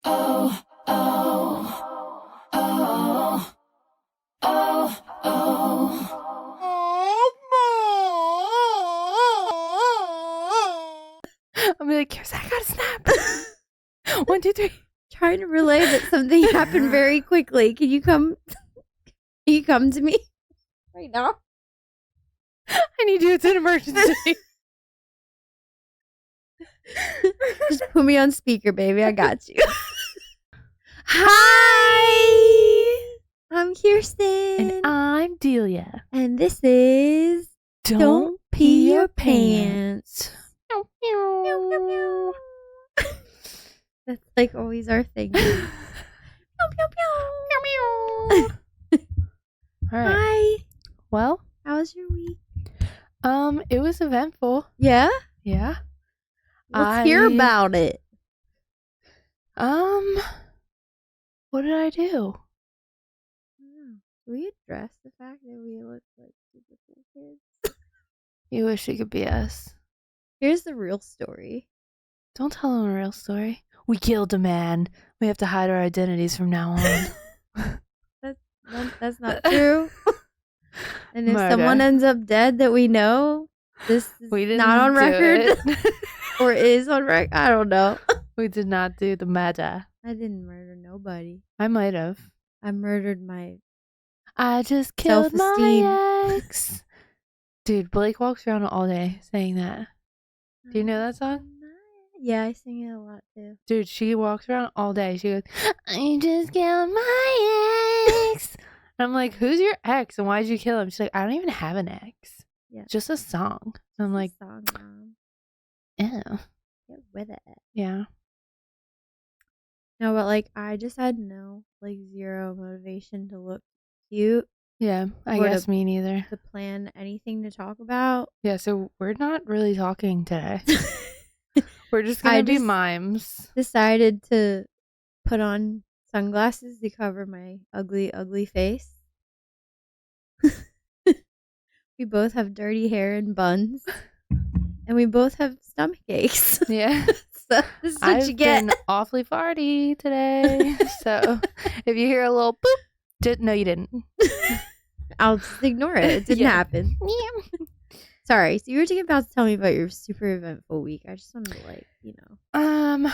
Oh, oh, oh, oh, oh. I'm like, here's I gotta snap. 1, 2, 3. Trying to relay that something happened very quickly. Can you come? Can you come to me right now? I need you. It's an emergency. Just put me on speaker, baby. I got you. Hi, I'm Kirsten, And I'm Delia. and this is Don't Pee Your Pants. Meow, Meow, meow, meow. meow. That's like always our thing. Meow, meow, meow. All right. Hi, Well, how was your week? it was eventful. Yeah, Yeah. let's hear about it. What did I do? Can we address the fact that we look like super cool kids? You wish it could be us. Here's the real story. Don't tell them a real story. We killed a man. We have to hide our identities from now on. That's not true. And if Murder. someone ends up dead that we know, this is We didn't not on do record it. or is on record. I don't know. We did not do the murder. I didn't murder nobody. I might have. I murdered my I just killed self-esteem. my ex. Dude, Blake walks around all day saying that. Do you know that song? Yeah, I sing it a lot too. Dude, she walks around all day. She goes, I just killed my ex. And I'm like, who's your ex and why'd you kill him? She's like, I don't even have an ex. Yeah. Just a song. And I'm like, Song, Mom. ew. Get with it. Yeah. No, but like I just had zero motivation to look cute, Yeah, I Or guess me neither. to plan anything to talk about. Yeah, so we're not really talking today. We're just going I to be just- mimes. Decided to put on sunglasses to cover my ugly, ugly face. We both have dirty hair and buns, and we both have stomach aches. Yeah. So this is what I've you get. been awfully farty today. So if you hear a little boop, no, you didn't. I'll just ignore it. It didn't Yeah. happen. Sorry. So you were about to tell me about your super eventful week. I just wanted to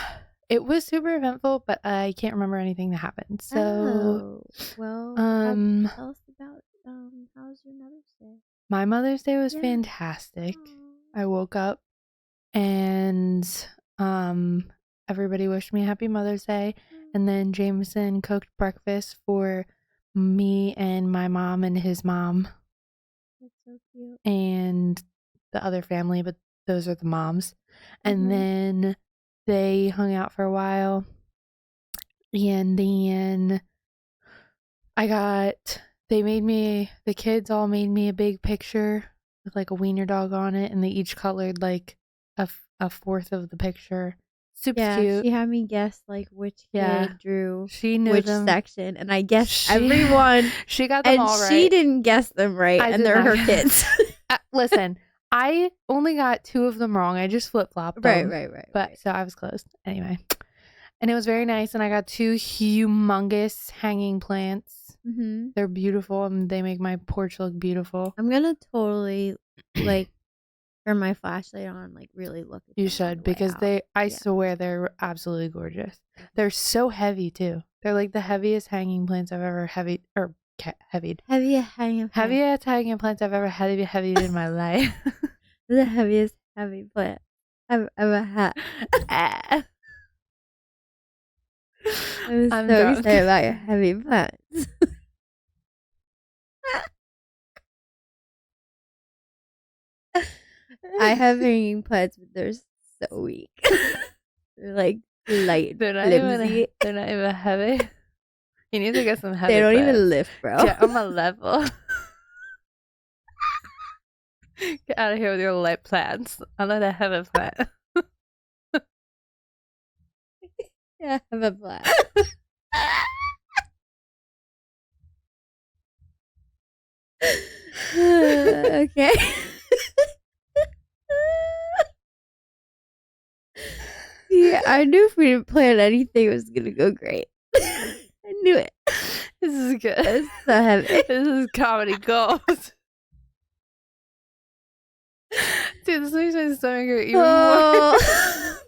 It was super eventful, but I can't remember anything that happened. So, Oh, well, tell us about how was your Mother's Day? my Mother's Day was Yeah. fantastic. Aw. I woke up and everybody wished me a happy Mother's Day, and then Jameson cooked breakfast for me and my mom and his mom That's so cute. and the other family, but those are the moms. And Mhm. then they hung out for a while, and then the kids all made me a big picture with like a wiener dog on it, and they each colored like a fourth of the picture. Super Yeah, cute. she had me guess like which kid Yeah. drew She knew which them. section, and I guessed She- everyone, She got them and all right. she didn't guess them right, I and did they're not her guess. kids. Listen, I only got 2 of them wrong. I just flip-flopped them. Right. But so I was close. Anyway. And it was very nice, and I got 2 humongous hanging plants. Mm-hmm. They're beautiful, and they make my porch look beautiful. I'm gonna totally turn my flashlight on and really look at them You on should, the way because out. I Yeah. swear they're absolutely gorgeous. They're so heavy too. They're like the heaviest hanging plants I've ever heavied. Heaviest hanging plant. Heaviest hanging plants I've ever heavied in my life. The heaviest heavy plant I've ever had. Ah. I'm I'm so drunk. excited about your heavy plants. I have hanging plants, but they're so weak. They're like light, They're not flimsy. even heavy. You need to get some heavy They don't plants. even lift, bro. Get on my level. Get out of here with your light plants. I'm not a heavy plant. Yeah, I have a plant. Okay. Yeah, I knew if we didn't plan anything, it was gonna go great. I knew it. This is good. It's so heavy. This is comedy gold. Dude, this makes my stomach hurt even more.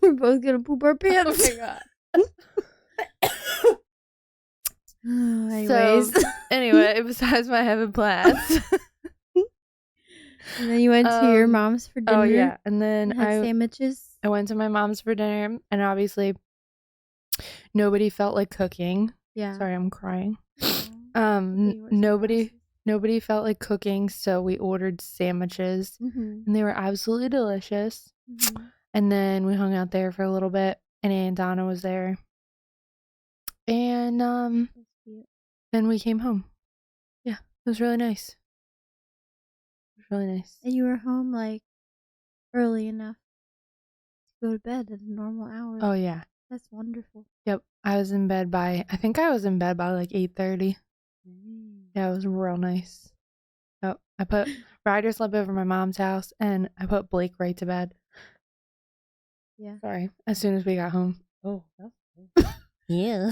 We're both gonna poop our pants. Oh my god. Anyways. So, anyway, besides my heaven plans. And then you went to your mom's for dinner. Oh yeah, and then and had sandwiches. I went to my mom's for dinner, and obviously nobody felt like cooking. Yeah. Sorry, I'm crying. Nobody Nobody felt like cooking, so we ordered sandwiches, and they were absolutely delicious. And then we hung out there for a little bit, and Aunt Donna was there, and then we came home. Yeah, it was really nice. It was really nice. And you were home like early enough to go to bed at a normal hour. Oh yeah. That's wonderful. Yep, I was in bed by like 8:30. Yeah, it was real nice. Oh, Ryder slept over my mom's house, and I put Blake right to bed. Yeah. Sorry. As soon as we got home. Oh, yeah.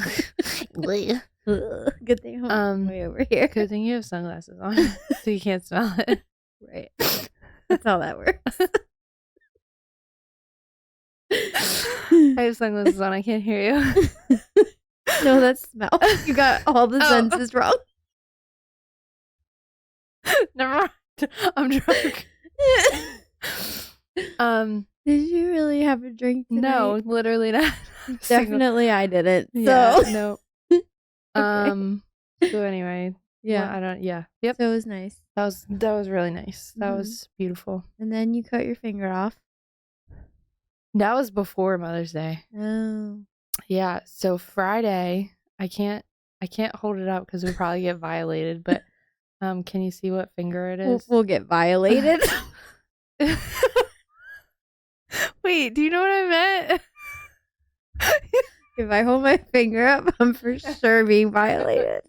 Good thing I'm way over here. Good thing you have sunglasses on, so you can't smell it. Right. That's how that works. I have sunglasses on. I can't hear you. No, that's smell. You got all the senses wrong. Never mind. I'm drunk. Did you really have a drink tonight? No, literally not. Definitely I didn't. Yeah, So no. Okay. So anyway, Yeah. well, I don't. Yeah. Yep. So it was nice. That was really nice. That Mhm. was beautiful. And then you cut your finger off. That was before Mother's Day. Oh. Yeah. So Friday, I can't hold it up because we'll probably get violated. But can you see what finger it is? We'll get violated. Wait, do you know what I meant? If I hold my finger up, I'm for sure being violated.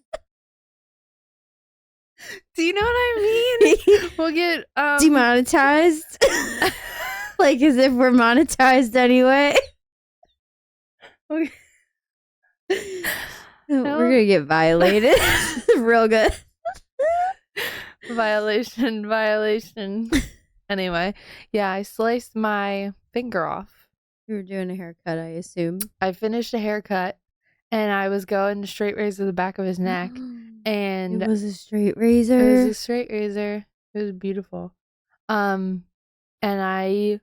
Do you know what I mean? We'll get Demonetized. Like as if we're monetized anyway. Okay. We're gonna get violated. Real good. Violation. Anyway, yeah, I sliced my finger off. You were doing a haircut, I assume. I finished a haircut, and I was going to straight razor the back of his neck, and It was a straight razor. it was a straight razor. It was beautiful. And I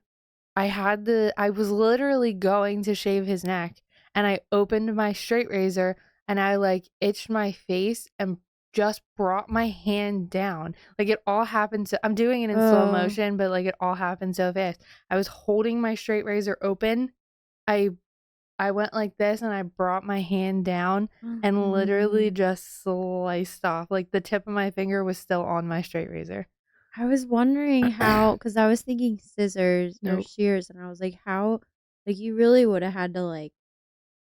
was literally going to shave his neck, and I opened my straight razor, and I like itched my face and just brought my hand down. Like it all happened I'm doing it in slow motion, but like it all happened so fast. I was holding my straight razor open. I went like this, and I brought my hand down and literally just sliced off. Like the tip of my finger was still on my straight razor. I was wondering how, because I was thinking scissors or Nope. shears, and I was like, how, like you really would have had to like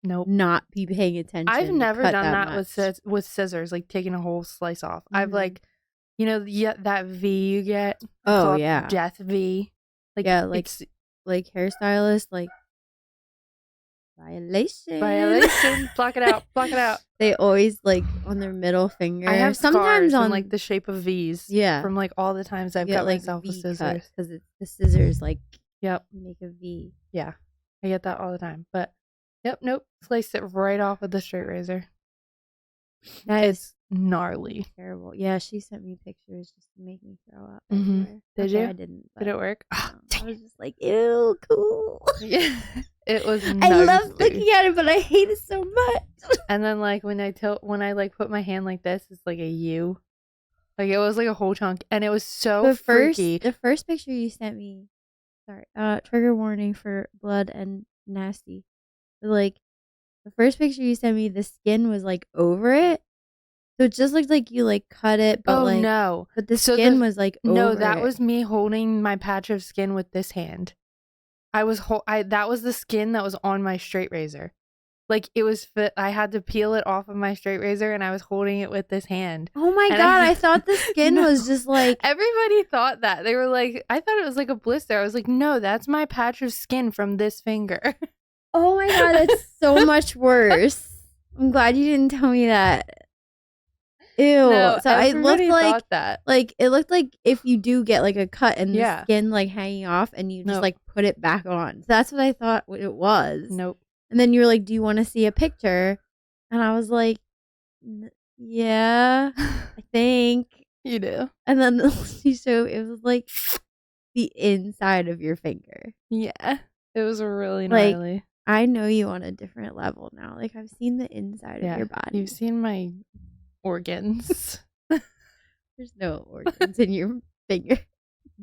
Nope. not be paying attention. I've to never cut done that much. with scissors, like taking a whole slice off. I've Mhm. like, that V you get. Oh called yeah, death V. Like Yeah, like it's hairstylist, like violation. Block it out. Block it out. They always like on their middle finger. I have sometimes scars on in, like the shape of V's. yeah, From like all the times I've cut myself with scissors. because the scissors like Yep. make a V. Yeah. I get that all the time. But nope. Sliced it right off with the straight razor. That is It's gnarly. terrible. Yeah, she sent me pictures just to make me throw up. Mhm. everywhere. Did Okay, you? I didn't. Did it work? no, Ah, I was just like, ew, cool. Yeah. It was I love nasty. looking at it, but I hate it so much. And then like when I like put my hand like this, it's like a U. Like it was like a whole chunk, and it was so freaky. The first picture you sent me, sorry, trigger warning for blood and nasty. But, like the first picture you sent me, the skin was like over it, so it just looked like you like cut it, but like no, but the So skin was like over no, that it. was me holding my patch of skin with this hand. That was the skin that was on my straight razor. Like it was I had to peel it off of my straight razor, and I was holding it with this hand. Oh my And god! I thought the skin No. was just like Everybody thought that. They were like, I thought it was like a blister. I was like, no, that's my patch of skin from this finger. Oh my god, that's so much worse. I'm glad you didn't tell me that. Ew. No, So it looked everybody thought that. it looked like if you do get like a cut and Yeah. the skin like hanging off and you just Nope. like put it back on. So that's what I thought it was. Nope. And then you were like, "Do you want to see a picture?" And I was like, "Yeah, I think." You do. And then you showed it was like the inside of your finger. Yeah. It was really Like, gnarly. I know you on a different level now. Like I've seen the inside Yeah. of your body. You've seen my organs. There's no organs in your finger.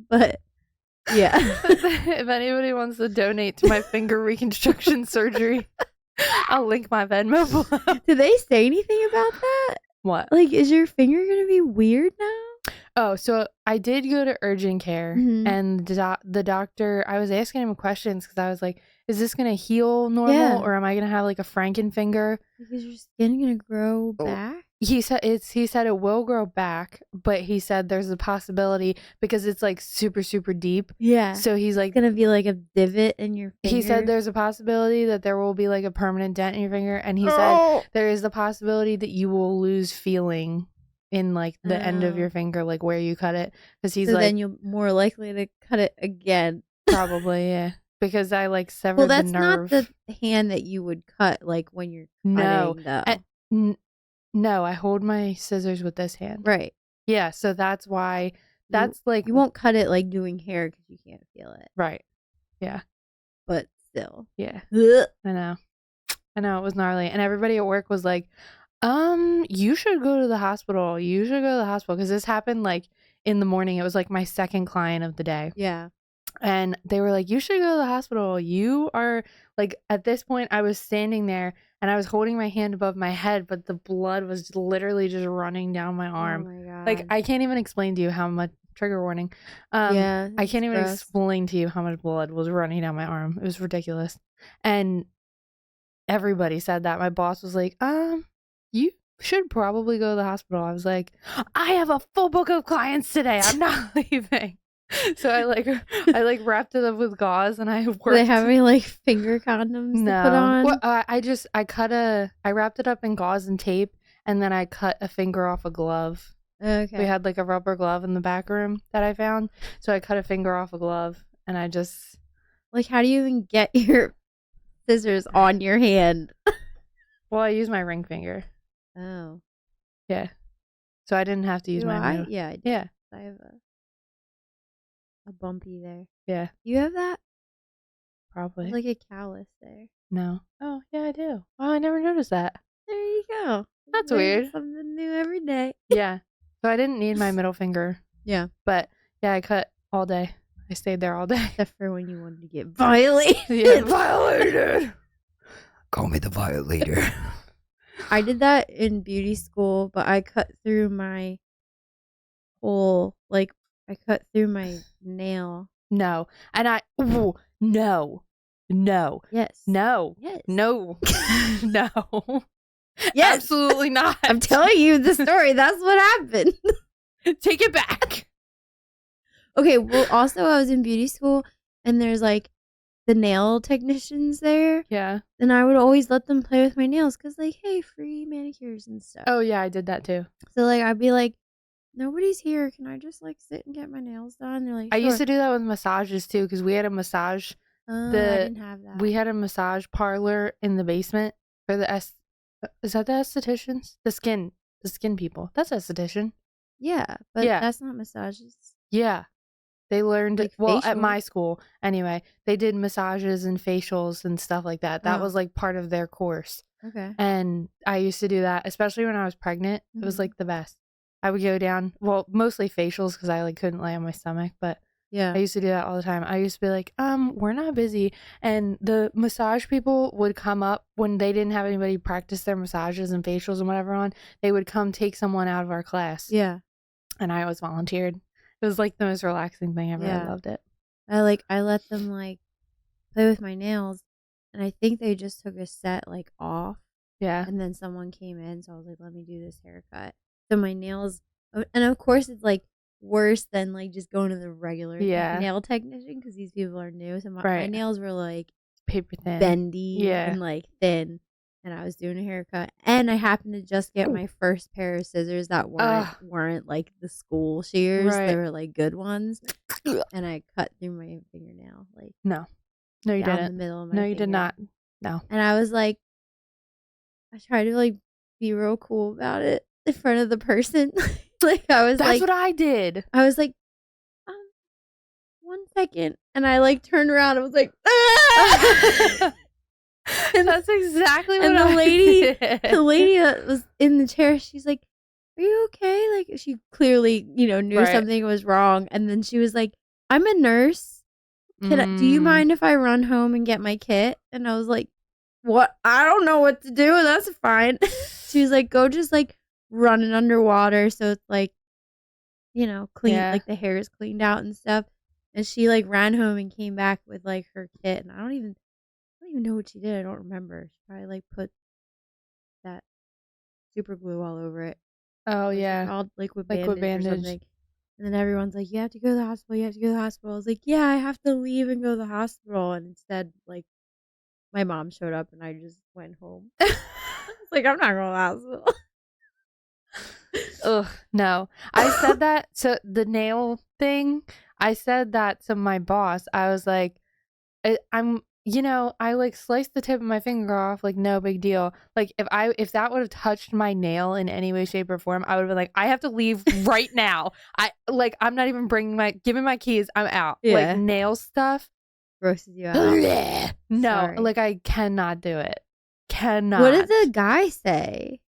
But yeah. If anybody wants to donate to my finger reconstruction surgery, I'll link my Venmo below. Did they say anything about that? What? Like, is your finger gonna be weird now? Oh, so I did go to urgent care, Mhm. and the doctor, I was asking him questions because I was like, is this going to heal normal, Yeah. or am I going to have like a Franken finger? Like, is your skin gonna grow back? He said it will grow back, but he said there's a possibility because it's like super, super deep. Yeah. So he's like, It's gonna be like a divot in your finger. he said there's a possibility that there will be like a permanent dent in your finger, and he said there is the possibility that you will lose feeling in like the end of your finger, like where you cut it, because he's so like, then you're more likely to cut it again. probably, yeah, because I like severed Well, that's the not nerve. the hand that you would cut like when you're No. cutting though. No, I hold my scissors with this hand. Right. Yeah, so that's why. That's like You won't cut it like doing hair because you can't feel it. right. Yeah, But still. yeah. Ugh. I know it was gnarly, and everybody at work was like, you should go to the hospital. You should go to the hospital, because this happened like in the morning. It was like my second client of the day. Yeah. And they were like, you should go to the hospital. You are like, at this point, I was standing there and I was holding my hand above my head, but the blood was literally just running down my arm. Oh my god. Like, I can't even explain to you how much, trigger warning. Yeah. I can't even gross. explain to you how much blood was running down my arm. It was ridiculous. And everybody said that. My boss was like, you should probably go to the hospital. I was like, I have a full book of clients today. I'm not leaving. So I wrapped it up with gauze, and I worked. Do they have any like finger condoms to put on? Well, I wrapped it up in gauze and tape, and then I cut a finger off a glove. Okay. We had like a rubber glove in the back room that I found, so I cut a finger off a glove, and I just like, how do you even get your scissors on your hand? well, I used my ring finger. Oh. Yeah. So I didn't have to use Do my I? middle. Yeah. Yeah. I have a bumpy there. Yeah. You have that? Probably. Like a callus there. No. Oh, yeah, I do. Oh, I never noticed that. There you go. That's Learn weird. Something new every day. Yeah. So I didn't need my middle finger. Yeah. But yeah, I cut all day. I stayed there all day. Except for when you wanted to get violated. Yeah, violated. Call me the violator. I did that in beauty school, but I cut through my whole, like, I cut through my nail. No. And no. Yes. No. Yes. No. No. Yes. Absolutely not. I'm telling you the story. That's what happened. Take it back. Okay, well, also, I was in beauty school, and there's, like, the nail technicians there. Yeah. And I would always let them play with my nails because, like, hey, free manicures and stuff. Oh, yeah, I did that too. So, like, I'd be like, nobody's here. Can I just, like, sit and get my nails done? They're like, I used "Sure." to do that with massages too, because we had a massage. Oh, I the- didn't have that. We had a massage parlor in the basement for the is that the estheticians? The skin people. That's esthetician. Yeah, but Yeah. that's not massages. Yeah. They learned, Like well, at facials? my school, anyway, they did massages and facials and stuff like that. That Oh. was like part of their course. Okay. And I used to do that, especially when I was pregnant. It was Mhm. like the best. I would go down, well, mostly facials because I like couldn't lay on my stomach, but Yeah. I used to do that all the time. I used to be like, we're not busy. And the massage people would come up when they didn't have anybody practice their massages and facials and whatever on. They would come take someone out of our class. Yeah. And I always volunteered. It was like the most relaxing thing ever. Yeah. I loved it. I let them like play with my nails, and I think they just took a set like off, Yeah. and then someone came in, so I was like, let me do this haircut. So my nails, and of course it's like worse than like just going to the regular Yeah. nail technician because these people are new. So my Right. nails were like paper thin. bendy Yeah. and like thin. And I was doing a haircut, and I happened to just get my first pair of scissors that weren't like the school shears. Right. They were like good ones, and I cut through my fingernail, like No, you down the didn't. middle of my No, you did finger. not. No. And I was like, I tried to like be real cool about it in front of the person. Like I was That's like, what I did. I was like, 1 second, and I like turned around. And was like, ah! And that's exactly what And I the lady did. that was in the chair, she's like, "Are you okay?" Like she clearly, knew Right. something was wrong. And then she was like, "I'm a nurse. Do you mind if I run home and get my kit?" And I was like, "What? I don't know what to do. That's fine." She was like, "Go just like run it underwater so it's like, clean, Yeah. like the hair is cleaned out and stuff." And she like ran home and came back with like her kit, and I don't even know what she did. I don't remember. She probably like put that super glue all over it. Oh, yeah. Called liquid Liquid bandage or bandage. something. And then everyone's like, "You have to go to the hospital. You have to go to the hospital." I was like, "Yeah, I have to leave and go to the hospital." And instead, like, my mom showed up and I just went home. I was like, "I'm not going to the hospital." Ugh, no. I said that to the nail thing. I said that to my boss. I was like, I like sliced the tip of my finger off, like no big deal. Like if that would have touched my nail in any way, shape, or form, I would have been like, I have to leave right now. I'm not even give me my keys. I'm out. Yeah. Like nail stuff. Grosses you out. No, Sorry. like I cannot do it. Cannot. What did the guy say?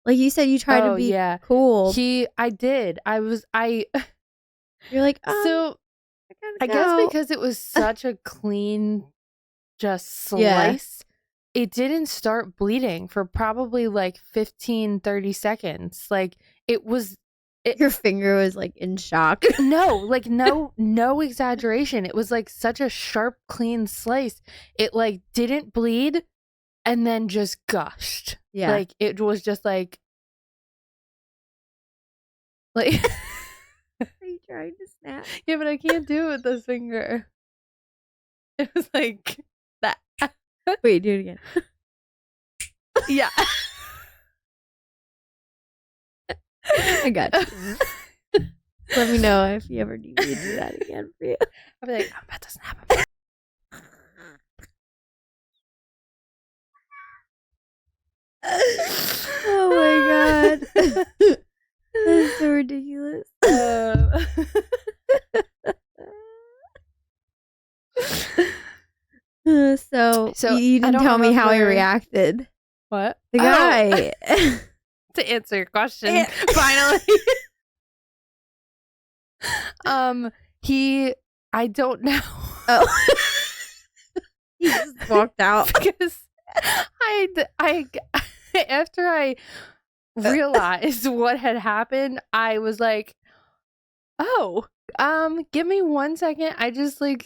Like you said, you tried to be cool. I did. You're like, so I guess because it was such a clean, just slice, it didn't start bleeding for probably like 15, 30 seconds. Like your finger was like in shock. No, like no exaggeration. It was like such a sharp, clean slice. It like didn't bleed and then just gushed. Yeah. Like it was just like Are you trying to snap? Yeah, but I can't do it with this finger. It was like that. Wait, do it again. Yeah. I got you. Let me know if you ever need me to do that again for you. I'll be like, I'm about to snap. Oh my god. That's so ridiculous. So you didn't tell me how he reacted. What? The guy. To answer your question, finally. I don't know. Oh. He just walked out. Because I after I realized what had happened, I was like, oh, give me 1 second. I just I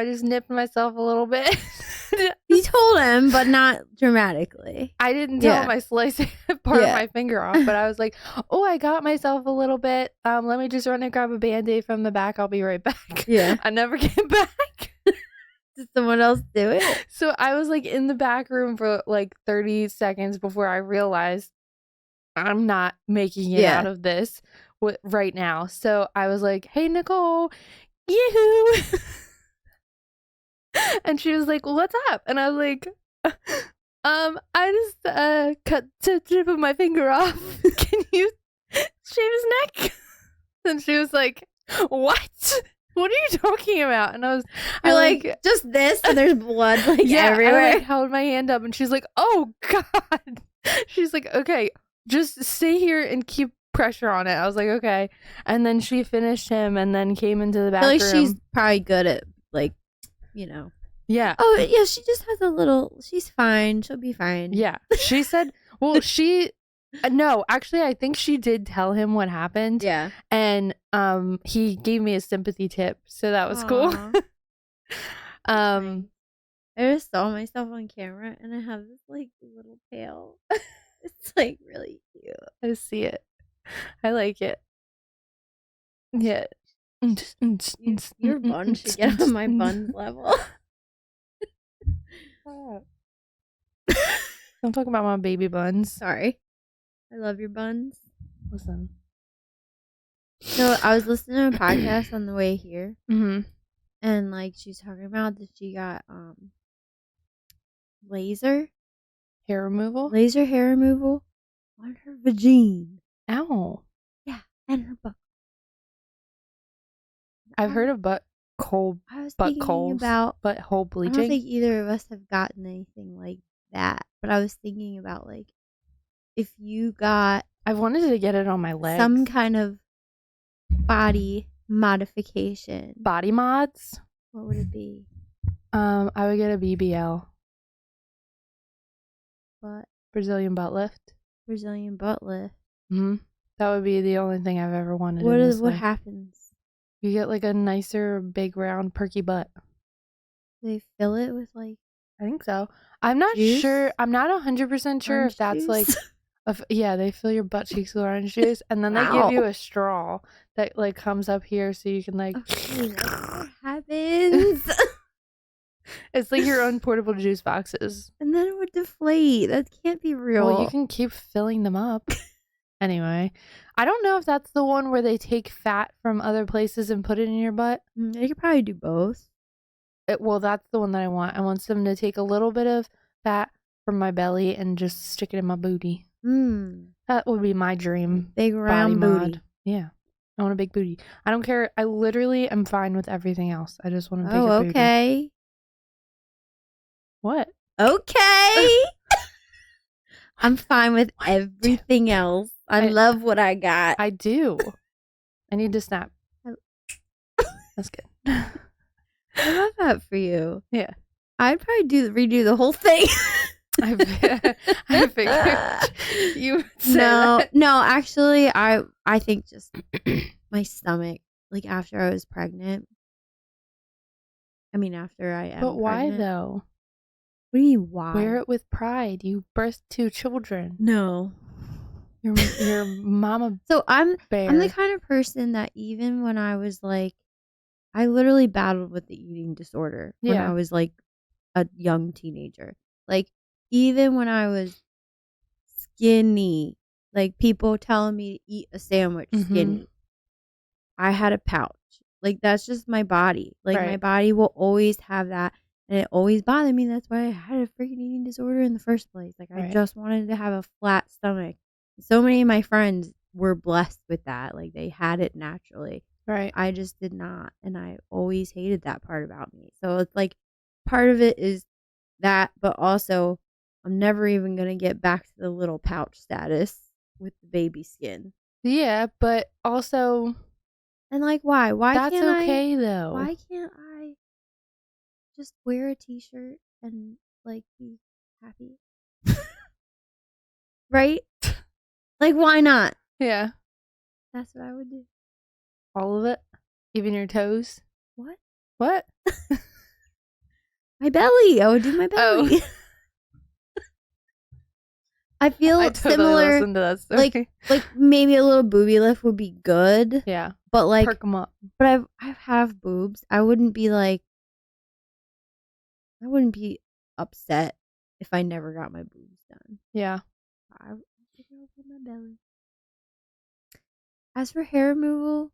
just nipped myself a little bit. You told him, but not dramatically. I didn't tell him I sliced part of my finger off, but I was like, oh, I got myself a little bit. Let me just run and grab a Band-Aid from the back. I'll be right back. Yeah. I never came back. Did someone else do it? So I was like in the back room for like 30 seconds before I realized I'm not making it out of this right now. So I was like, hey, Nicole, yoo-hoo. And she was like, well, what's up? And I was like, I just cut the tip of my finger off. Can you shave his neck? And she was like, what? What are you talking about? And I like, just this, and there's blood everywhere. I held my hand up, and she's like, oh god. She's like, okay, just stay here and keep pressure on it. I was like, okay. And then she finished him, and then came into the back room. She's probably good at Yeah. Oh yeah, she just has a little. She's fine. She'll be fine. Yeah. She said, well, no, actually, I think she did tell him what happened. Yeah. And he gave me a sympathy tip, so that was cool. I just saw myself on camera, and I have this little tail. It's really cute. I see it. I like it. Yeah. Your bun should get on my bun's level. Don't talk about my baby buns. Sorry. I love your buns. Listen. So I was listening to a podcast on the way here, Mm-hmm. and like she's talking about that she got laser Hair removal? hair removal on her vagine. Ow. Yeah, and her butt. I've heard of I was butt thinking coals, about. butthole I bleaching. don't think either of us have gotten anything like that, but I was thinking about like if you got I've wanted to get it on my legs. some kind of body modification. Body mods? What would it be? I would get a BBL. But Brazilian butt lift. Brazilian butt lift. Mm-hmm. That would be the only thing I've ever wanted in this What life. happens? You get like a nicer, big, round, perky butt. Do they fill it with like I think so. I'm not juice? sure. I'm not 100% sure Orange if that's like... juice? Yeah, they fill your butt cheeks with orange juice, and then they give you a straw that like comes up here so you can like... Okay, that's what happens. It's like your own portable juice boxes. And then it would deflate. That can't be real. Well, you can keep filling them up. Anyway, I don't know if that's the one where they take fat from other places and put it in your butt. They could probably do both. Well, that's the one that I want. I want them to take a little bit of fat from my belly and just stick it in my booty. That would be my dream. Big round body booty. mod. Yeah. I want a big booty. I don't care. I literally am fine with everything else. I just want a bigger booty. Okay. What? Okay. I'm fine with everything else. I love what I got. I do. I need to snap. That's good. I love that for you. Yeah. I'd probably redo the whole thing. I figured you would say that. No, actually, I think just my stomach, like after I was pregnant. I mean, after I am But why pregnant. though? What do you mean, why? Wear it with pride. You birthed 2 children. No. Your mama So I'm bear. the kind of person that even when I was like, I literally battled with the eating disorder when Yeah. I was like a young teenager. Like even when I was skinny, like people telling me to eat a sandwich skinny, I had a pouch. Like that's just my body. Like my Right. body will always have that. And it always bothered me. That's why I had a freaking eating disorder in the first place. Like I Right. just wanted to have a flat stomach. So many of my friends were blessed with that. Like they had it naturally. Right. I just did not. And I always hated that part about me. So it's like part of it is that, but also I'm never even going to get back to the little pouch status with the baby skin. Yeah, but also And like why? Why that's can't okay though. Why can't I just wear a t-shirt and like be happy? Right? Like why not? Yeah. That's what I would do. All of it? Even your toes? What? What? My belly. I would do my Oh. belly. I feel I totally similar. listened to that story. Like maybe a little booby lift would be good. Yeah. But like, Perk them up. but I have boobs. I wouldn't be upset if I never got my boobs done. Yeah. I think I would put my belly. As for hair removal,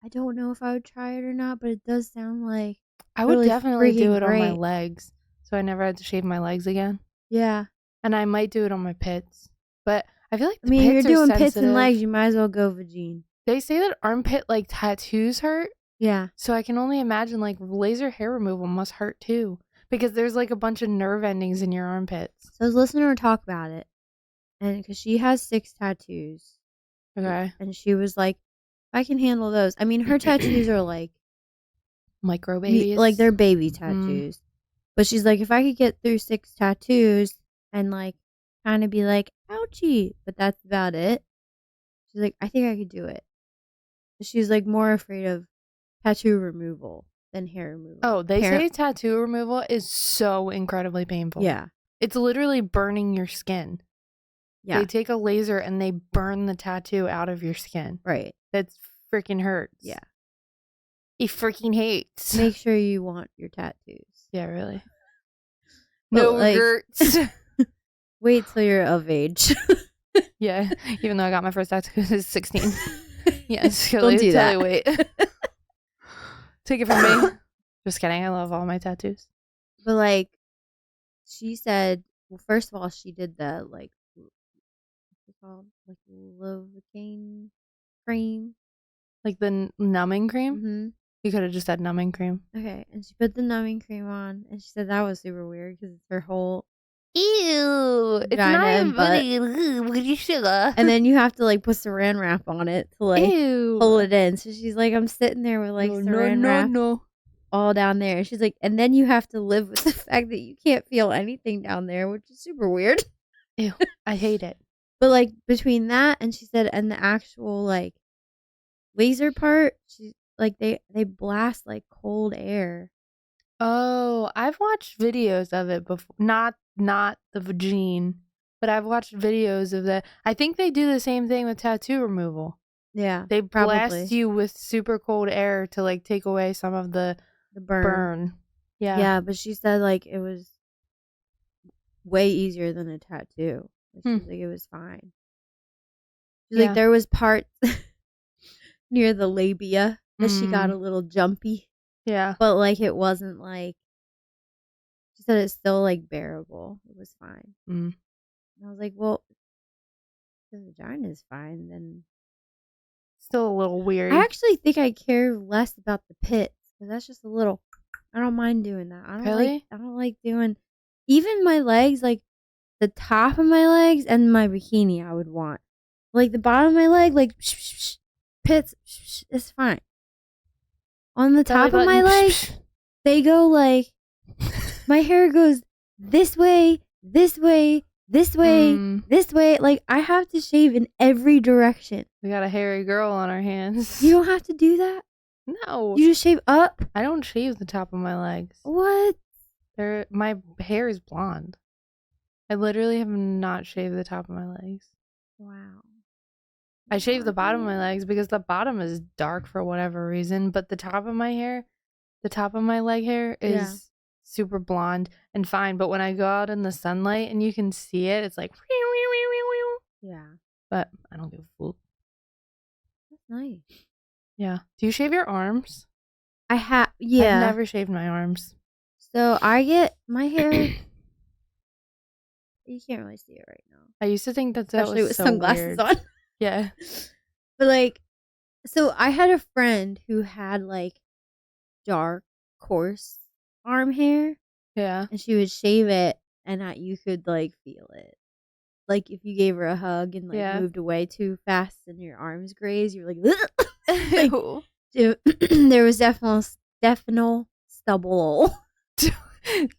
I don't know if I would try it or not, but it does sound like I would really definitely do freaking it on my great. legs. So I never had to shave my legs again. Yeah. And I might do it on my pits. But I feel like I mean, if you're pits are doing pits and sensitive. legs, you might as well go vagine. They say that armpit like tattoos hurt. Yeah. So I can only imagine like laser hair removal must hurt too. Because there's like a bunch of nerve endings in your armpits. So I was listening to her talk about it. And because she has 6 tattoos. Okay. And she was like, I can handle those. I mean, her tattoos are like Micro babies. like they're baby tattoos. But she's like, if I could get through 6 tattoos and like kind of be like, ouchie, but that's about it. She's like, I think I could do it. She's like more afraid of tattoo removal than hair removal. Oh, they say tattoo removal is so incredibly painful. Yeah. It's literally burning your skin. Yeah. They take a laser and they burn the tattoo out of your skin. Right. That freaking hurts. Yeah. It freaking hates. Make sure you want your tattoos. Yeah, really. No like, gerts. wait till you're of age. Yeah, even though I got my first tattoo when I was 16. Yes, Don't do that. totally wait. Take it from me. Just kidding. I love all my tattoos. But like, she said, well, first of all, she did the like, what's it called? Like Lidocaine cream. Like the numbing cream. Mm-hmm. You could have just said numbing cream. Okay, and she put the numbing cream on, and she said that was super weird because it's her whole. Ew! It's Vagina not and butt. really sugar. And then you have to like put saran wrap on it to like Ew! pull it in. So she's like, I'm sitting there with like saran wrap all down there. She's like, and then you have to live with the fact that you can't feel anything down there, which is super weird. Ew! I hate it. But like between that and she said, and the actual like laser part, she like they blast like cold air. Oh, I've watched videos of it before. Not the vagine, but I've watched videos of that. I think they do the same thing with tattoo removal. Yeah, They blast probably. you with super cold air to like take away some of the burn. Yeah. Yeah, but she said like it was way easier than a tattoo. She's like, it was fine. She's like, there was parts near the labia that she got a little jumpy. Yeah. But like it wasn't like, she said it's still like bearable. It was fine. Mm. And I was like, well, if the vagina is fine, then Still a little weird. I actually think I care less about the pits because that's just a little. I don't mind doing that. I don't like doing even my legs, like the top of my legs and my bikini. I would want like the bottom of my leg, like pits. It's fine. On the top of my leg, they go like my hair goes this way, this way, this way, this way. Like I have to shave in every direction. We got a hairy girl on our hands. You don't have to do that. No. You just shave up. I don't shave the top of my legs. What? My hair is blonde. I literally have not shaved the top of my legs. Wow. I shave the bottom of my legs because the bottom is dark for whatever reason, but the top of my hair, the top of my leg hair is super blonde and fine. But when I go out in the sunlight and you can see it, it's like, Yeah. but I don't give a fuck. That's nice. Yeah. Do you shave your arms? Yeah. I've never shaved my arms. So I get my hair. You can't really see it right now, I used to think that especially was with so sunglasses weird. on. Yeah. But like, so I had a friend who had like dark, coarse arm hair, Yeah. and she would shave it, and you could like feel it. Like if you gave her a hug and like moved away too fast and your arms grazed, you're like, like there was definite stubble.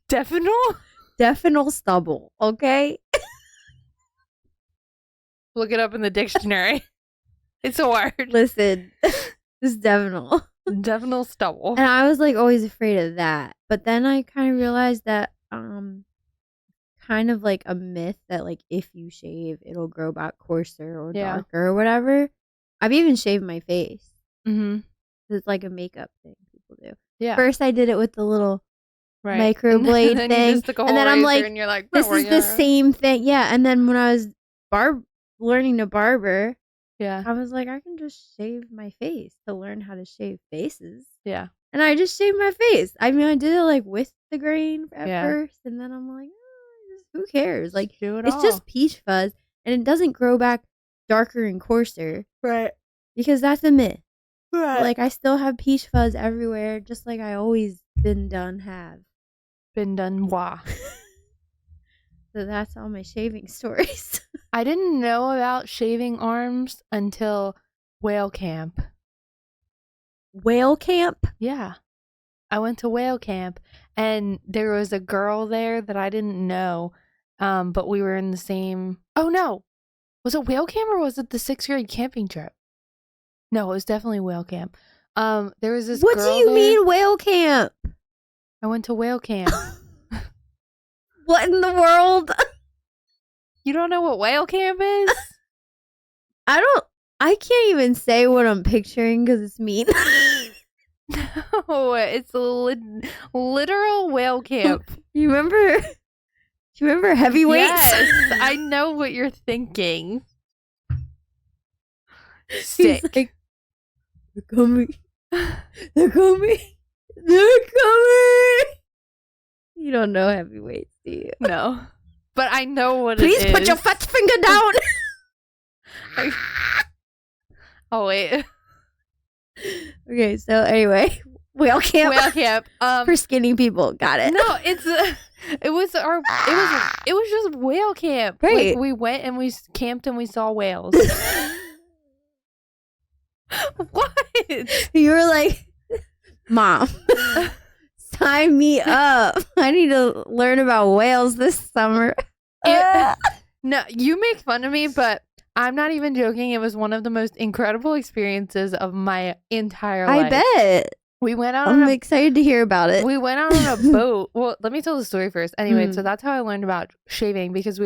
Definite stubble. Okay. Look it up in the dictionary. It's a word. Listen, it's definite. Definite stubble. And I was like always afraid of that. But then I kind of realized that kind of like a myth that like if you shave it'll grow back coarser or darker or whatever. I've even shaved my face. Mm-hmm. It's like a makeup thing people do. Yeah. First I did it with the little microblade thing. And then I'm like, and you're like, this is the same thing. Yeah. And then when I was learning to barber, I was like, I can just shave my face to learn how to shave faces. Yeah. And I just shaved my face. I mean, I did it like with the grain at first. And then I'm like, who cares? Like, it's just peach fuzz. And it doesn't grow back darker and coarser. Right. Because that's a myth. Right. Like, I still have peach fuzz everywhere, just like I always been done. Wah. So that's all my shaving stories. I didn't know about shaving arms until whale camp. Whale camp? Yeah. I went to whale camp and there was a girl there that I didn't know, but we were in the same... Oh, no. Was it whale camp or was it the 6th grade camping trip? No, it was definitely whale camp. There was this What girl do you there. mean whale camp? I went to whale camp. What in the world? You don't know what whale camp is? I can't even say what I'm picturing because it's mean. No, it's a literal whale camp. You remember Do you remember heavyweights? Yes, I know what you're thinking. He's Sick. like, they're coming. They're coming. They're coming. You don't know heavyweights, do you? No. But I know what Please it is. put your fat finger down. Oh, wait. Okay, so anyway, whale camp Whale camp. for skinny people. Got it. No, it was just whale camp. Right. Like, we went and we camped and we saw whales. What? You were like, Mom, sign me up. I need to learn about whales this summer. No, you make fun of me, but I'm not even joking. It was one of the most incredible experiences of my entire life. I bet. We went out I'm on excited to hear about it. we went out on a boat. Well, let me tell the story first. Anyway, so Mm. that's how I learned about shaving, because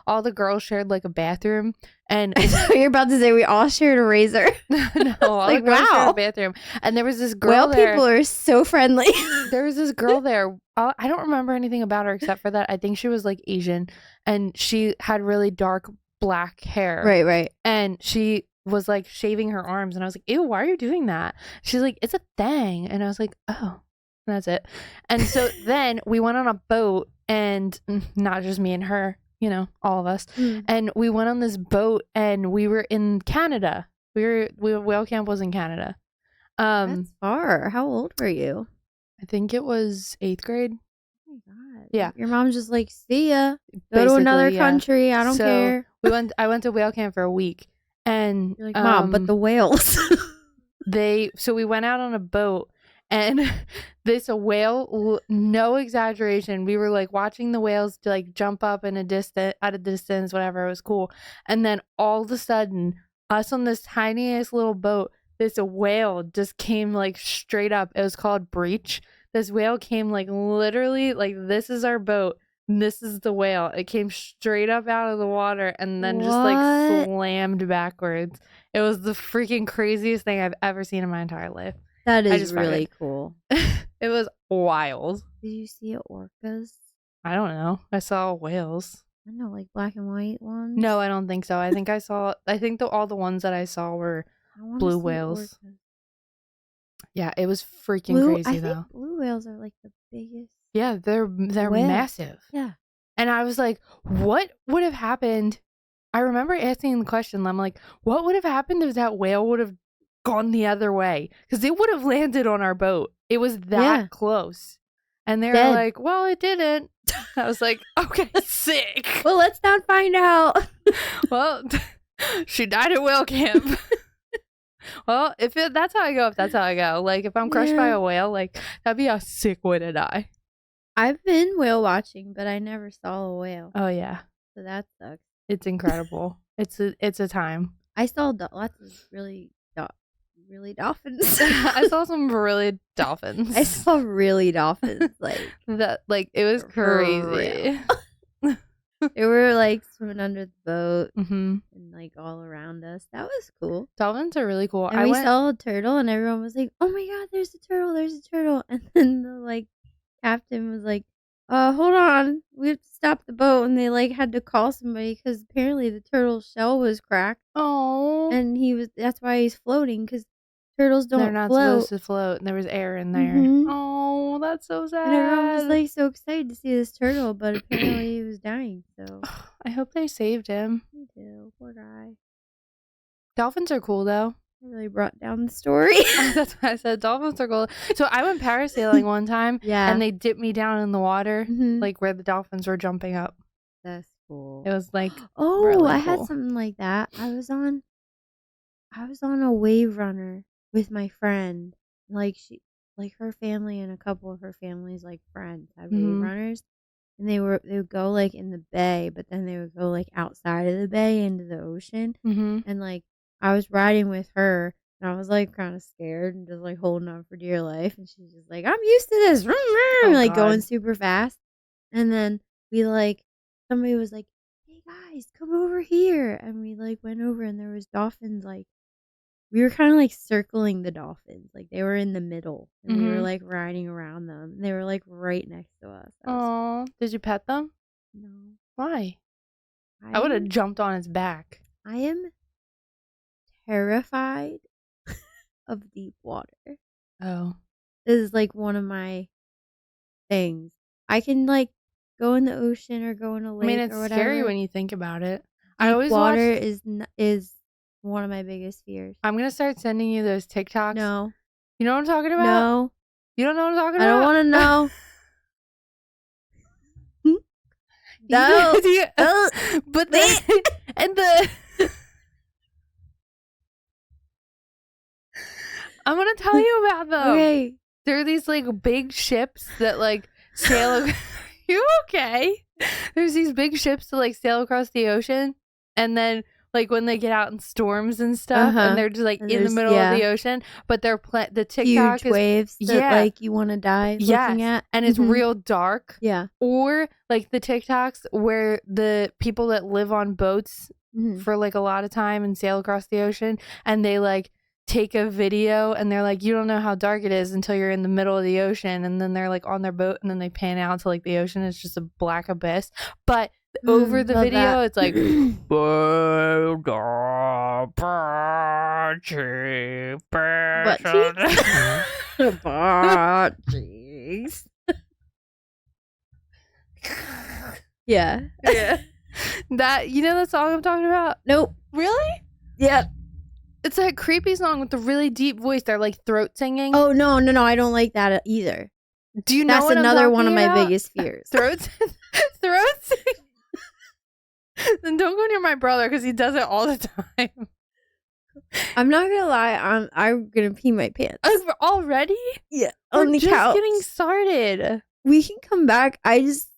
all the girls shared like a bathroom, and You're about to say we all shared a razor. no, all Like, the girls shared wow. a bathroom, and there was this girl Whale there. people are so friendly. There was this girl there. I don't remember anything about her except for that I think she was like Asian, and she had really dark black hair. Right. And she was like shaving her arms, and I was like, ew, why are you doing that? She's like, it's a thing. And I was like, oh, that's it. And so then we went on a boat, and not just me and her, all of us. Mm. And we went on this boat, and we were in Canada. Whale camp was in Canada. That's far. How old were you? I think it was 8th grade. Oh my God. Yeah. Your mom's just like, see ya. Go to another Basically, yeah. country. I don't So, care. I went to whale camp for a week, and You're like, Mom, but the whales. so we went out on a boat, and this whale, no exaggeration, we were like watching the whales to like jump up at a distance, whatever. It was cool. And then all of a sudden, us on this tiniest little boat, this whale just came like straight up. It was called Breach. This whale came like literally like, this is our boat, and this is the whale. It came straight up out of the water and then just like What? slammed backwards. It was the freaking craziest thing I've ever seen in my entire life. That I is just found really it. cool. It was wild. Did you see orcas? I don't know. I saw whales. I know, like black and white ones. No, I don't think so. I think all the ones that I saw were I wanna blue see whales. orcas. Yeah, it was freaking Blue, crazy I though. think blue whales are like the biggest. Yeah, they're whale. massive. Yeah. And I was like, what would have happened? I remember asking the question. I'm like, what would have happened if that whale would have gone the other way? Because it would have landed on our boat. It was that Yeah. close. And they were Dead. like, well, it didn't. I was like, okay, sick. Well, let's not find out. Well, she died at whale camp. Well, that's how I go. If that's how I go, like if I'm crushed by Yeah. a whale, like that'd be a sick way to die. I've been whale watching, but I never saw a whale. Oh yeah, So that sucks. it's incredible. it's a time. I saw lots of really dolphins. I saw some really dolphins. I saw really dolphins. Like it was For crazy. they were like swimming under the boat hmm and like all around us. That was cool. Dolphins are really cool. And we saw a turtle, and everyone was like, "Oh my God, there's a turtle! There's a turtle!" And then the like captain was like, hold on, we have to stop the boat." And they like had to call somebody because apparently the turtle's shell was cracked, Oh, and that's why he's floating, because turtles don't they're not float. supposed to float. And there was air in there. Mhm. Oh, that's so sad. And everyone was like so excited to see this turtle, but apparently he was dying. So I hope they saved him. me too, poor guy. Dolphins are cool though. I really brought down the story. That's why I said dolphins are cool. So I went parasailing one time, Yeah. and they dipped me down in the water, Mhm. like where the dolphins were jumping up. That's cool. It was like, Oh, really I had cool. something like that. I was on a wave runner with my friend. Like her family and a couple of her family's like friends had wave Mhm. runners, and they would go like in the bay, but then they would go like outside of the bay into the ocean. mm-hmm. And like I was riding with her, and I was like kind of scared and just like holding on for dear life. And she's just like, "I'm used to this," like going God. super fast. And then somebody was like, "Hey guys, come over here," and we like went over, and there was dolphins. Like we were kind of like circling the dolphins, like they were in the middle, and we were Mhm. like riding around them. And they were like right next to us. That was Oh, did you pet them? No. Why? I would have jumped on its back. I am terrified of deep water. Oh. This is like one of my things. I can like go in the ocean or go in a I lake mean, it's or whatever. scary when you think about it. I Deep always water watched- is one of my biggest fears. I'm going to start sending you those TikToks. No. You know what I'm talking about? No. You don't know what I'm talking I about? don't want to know. No. But the and the I'm gonna tell you about them. Okay. There are these like big ships that like sail. You okay? There's these big ships that like sail across the ocean, and then like when they get out in storms and stuff, and they're just like And in the there's- middle yeah. of the ocean, but they're the TikTok Huge is waves that yeah. like you want to die looking at. and it's Mhm. real dark. Yeah. Or like the TikToks where the people that live on boats Mhm. for like a lot of time and sail across the ocean, and they like take a video and they're like, you don't know how dark it is until you're in the middle of the ocean, and then they're like on their boat and then they pan out to like the ocean, it's just a black abyss, but over the love video that. it's like Butt cheeks. Yeah. yeah. That, you know, the song I'm talking about? Nope. Really? Yep. It's that creepy song with the really deep voice. They're like throat singing. Oh no. I don't like that either. Do you know That's what I'm another one of talking my about? biggest fears. Throat Then don't go near my brother because he does it all the time. I'm not gonna lie. I'm gonna pee my pants. Already? Yeah. We're On the just couch. getting started. We can come back. I just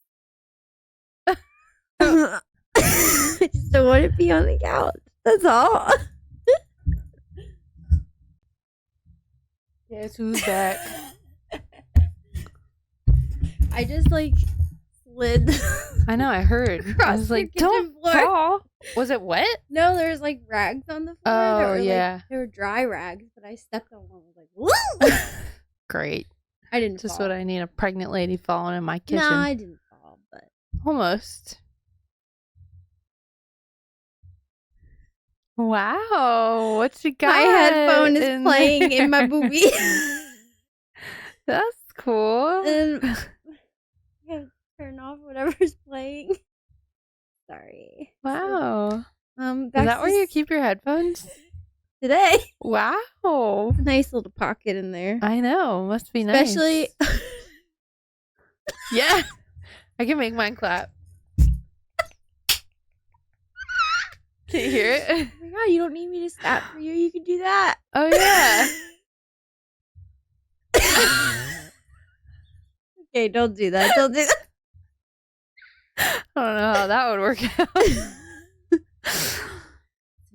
I just don't want to be on the couch. That's all. Guess who's back? I just like slid. I know, I heard. I Across was the like, kitchen don't floor. fall. Was it wet? No, there was like rags on the floor. Oh, that were, like- yeah. they were dry rags, but I stepped on one. I was like, woo! Great. I didn't Just fall. what I need, a pregnant lady falling in my kitchen. No, I didn't fall, but Almost. Wow. What you got? my headphone is in playing in my there? boobie. That's cool. And I have to turn off whatever's playing. Sorry. Wow. Is Is that where you keep your headphones? today? Wow. Nice little pocket in there. I know. Must be nice. Especially Yeah. I can make mine clap. Can you hear it? oh my god, you don't need me to stop for you. You can do that. Oh, yeah. Okay, don't do that. Don't do that. I don't know how that would work out.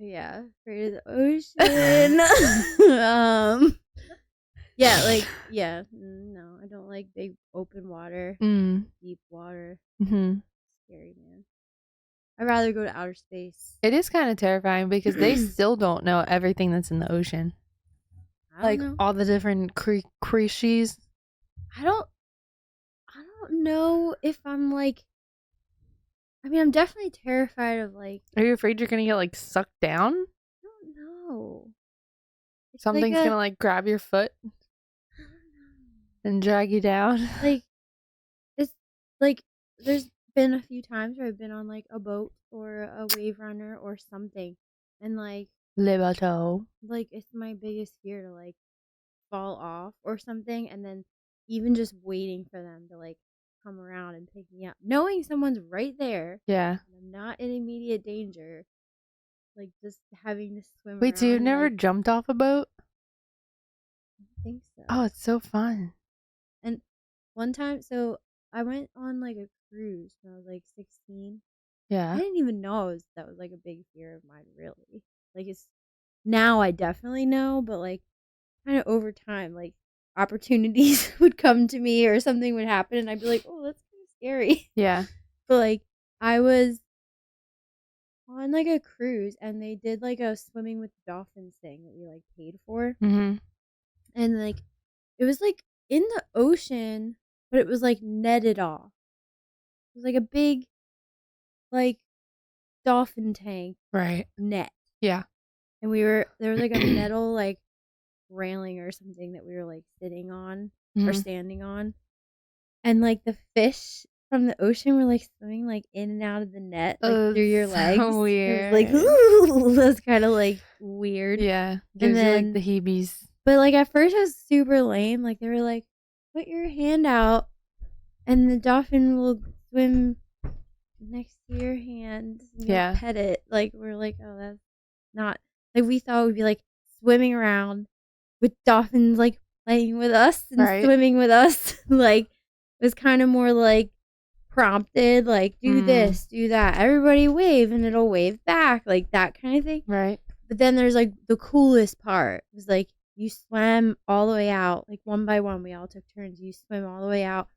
Yeah, afraid of the ocean. Yeah, no, I don't like big open water, deep water. Mm-hmm. Scary, man. I'd rather go to outer space. It is kind of terrifying because they still don't know everything that's in the ocean. I Like don't know. all the different creatures. I don't know if I'm like. I mean, I'm definitely terrified of like. Are you afraid you're gonna get like sucked down? I don't know. It's Something's like gonna like grab your foot and drag you down. like it's like there's been a few times where I've been on like a boat or a wave runner or something, and like Le bateau. it's my biggest fear to like fall off or something, and then even just waiting for them to like come around and pick me up, knowing someone's right there Yeah. and I'm not in immediate danger, like just having to swim Wait, so around you've and, never like, jumped off a boat? I think so. Oh, it's so fun. And one time, so I went on like a cruise when I was like 16. I Yeah. didn't even know that was like a big fear of mine, really. Like it's now I definitely know, but like kind of over time, like opportunities would come to me or something would happen, and I'd be like, "Oh, that's kind of scary." Yeah. But like I was on like a cruise, and they did like a swimming with dolphins thing that we like paid for, Mm-hmm. and like it was like in the ocean, but it was like netted off. It was like a big like dolphin tank Right. net. Yeah. And there was like a metal like railing or something that we were like sitting on or Mhm. standing on. And like the fish from the ocean were like swimming like in and out of the net, like Oh, through your so legs. It was weird. like, ooh, that's kind of like weird. Yeah. Gives you like the heebies. But like at first it was super lame. Like they were like, put your hand out and the dolphin will swim next to your hand. And you'll Yeah. pet it. Like we're like, oh, that's not like we thought we'd be like swimming around with dolphins like playing with us and Right. swimming with us. Like it was kind of more like prompted, like do this, do that. Everybody wave and it'll wave back, like that kind of thing. Right. But then there's like the coolest part was like you swam all the way out, like one by one. We all took turns. You swim all the way out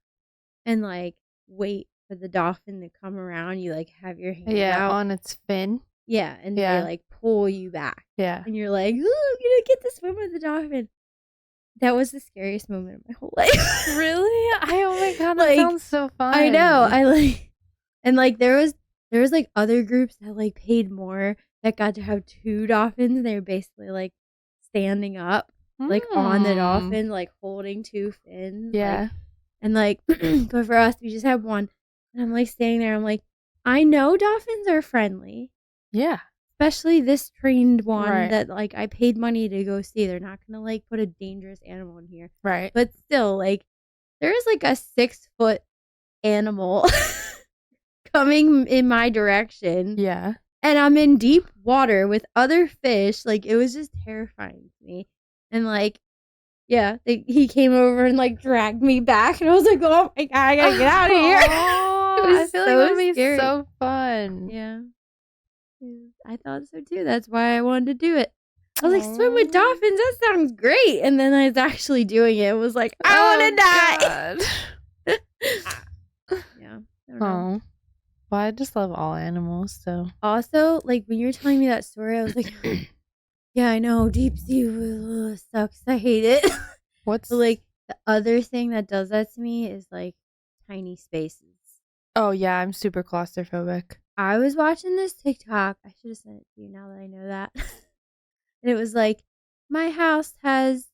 and like wait for the dolphin to come around. You like have your hand out. On its fin. Yeah, and Yeah. they like pull you back. Yeah. And you're like, ooh, I'm gonna get to swim with the dolphin. That was the scariest moment of my whole life. Really? Oh my god, that Like, sounds so fun. I know. I like, and like there was like other groups that like paid more that got to have 2 dolphins. They were basically like standing up, like on the dolphin, like holding 2 fins. Yeah. Like, and like, but for us, we just had 1. And I'm like standing there. I'm like, I know dolphins are friendly. Yeah. Especially this trained one Right. that like I paid money to go see. They're not gonna like put a dangerous animal in here. Right. But still, like there is like a 6-foot animal coming in my direction. Yeah. And I'm in deep water with other fish. Like it was just terrifying to me. And like, yeah, he came over and like dragged me back, and I was like, oh my god, I gotta get out of here. Oh, It was I feel so like that would be scary. so fun. Yeah. I thought so too. That's why I wanted to do it. I was like, swim with dolphins? That sounds great. And then I was actually doing it. It was like, I want to die. Yeah. I don't know. Oh. Well, I just love all animals, so. Also, like when you were telling me that story, I was like, yeah, I know. Deep sea sucks. I hate it. What's But like the other thing that does that to me is like tiny spaces. Oh yeah, I'm super claustrophobic. I was watching this TikTok. I should have sent it to you now that I know that. And it was like, my house has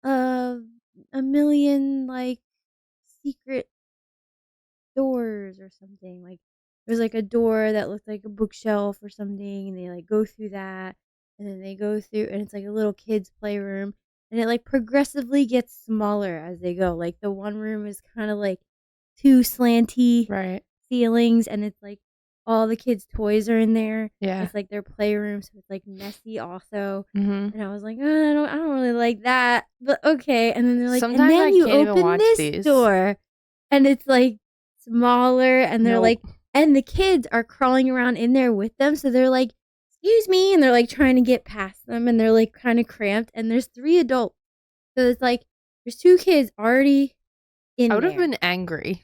a million like secret doors or something. Like there was like a door that looked like a bookshelf or something, and they like go through that, and then they go through, and it's like a little kid's playroom, and it like progressively gets smaller as they go. Like the one room is kind of like 2 slanty Right. ceilings, and it's like all the kids' toys are in there. Yeah. It's like their playroom, so it's like messy also. Mm-hmm. And I was like, oh, I don't really like that, but okay. And then they're like, Sometimes and then I you can't even open watch this these. door, and it's like smaller, and they're Nope. like, and the kids are crawling around in there with them, so they're like, excuse me, and they're like trying to get past them, and they're like kind of cramped, and there's 3 adults, so it's like there's 2 kids already in I would there. have been angry.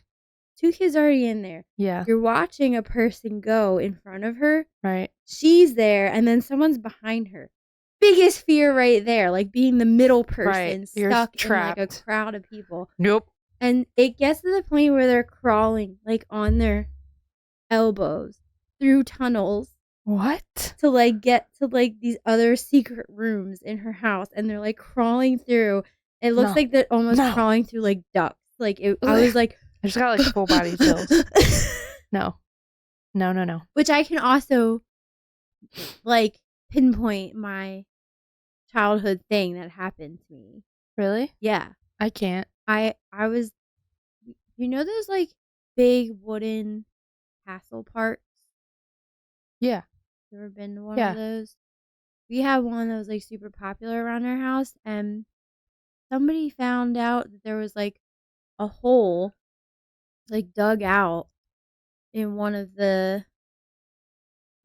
2 kids already in there. Yeah. You're watching a person go in front of her. Right. She's there, and then someone's behind her. Biggest fear right there, like being the middle person Right. You're stuck in like a trapped. crowd of people. Nope. And it gets to the point where they're crawling like on their elbows through tunnels What? to like get to like these other secret rooms in her house, and they're like crawling through. It looks No. like they're almost No. crawling through like ducks. Like I was like, I just got like full body chills. No. No. which I can also like pinpoint my childhood thing that happened to me. Really? Yeah. I can't. I was, you know, those like big wooden castle parks? Yeah. You ever been to one Yeah. of those? We had one that was like super popular around our house, and somebody found out that there was like a hole like dug out in one of the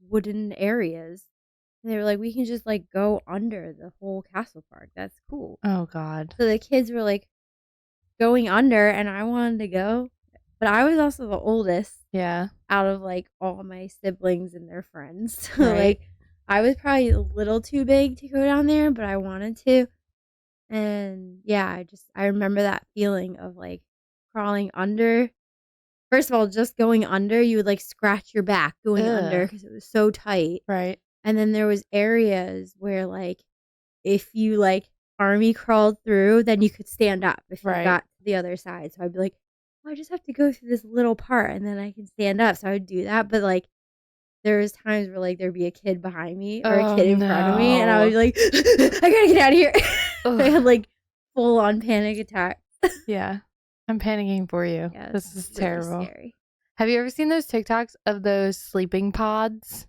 wooden areas. And they were like, we can just like go under the whole castle park. That's cool. Oh God. So the kids were like going under, and I wanted to go, but I was also the oldest Yeah. out of like all my siblings and their friends. So Right. like I was probably a little too big to go down there, but I wanted to. And yeah, I remember that feeling of like crawling under. first of all, just going under, you would like scratch your back going under Ugh. because it was so tight. Right. And then there was areas where like if you like army crawled through, then you could stand up if you Right. got to the other side. So I'd be like, oh, I just have to go through this little part and then I can stand up. So I would do that. But like there was times where like there'd be a kid behind me or a kid in front of me, and I would be like, I gotta get out of here. I had like full on panic attack. Yeah. I'm panicking for you. Yeah, This is really terrible. scary. Have you ever seen those TikToks of those sleeping pods?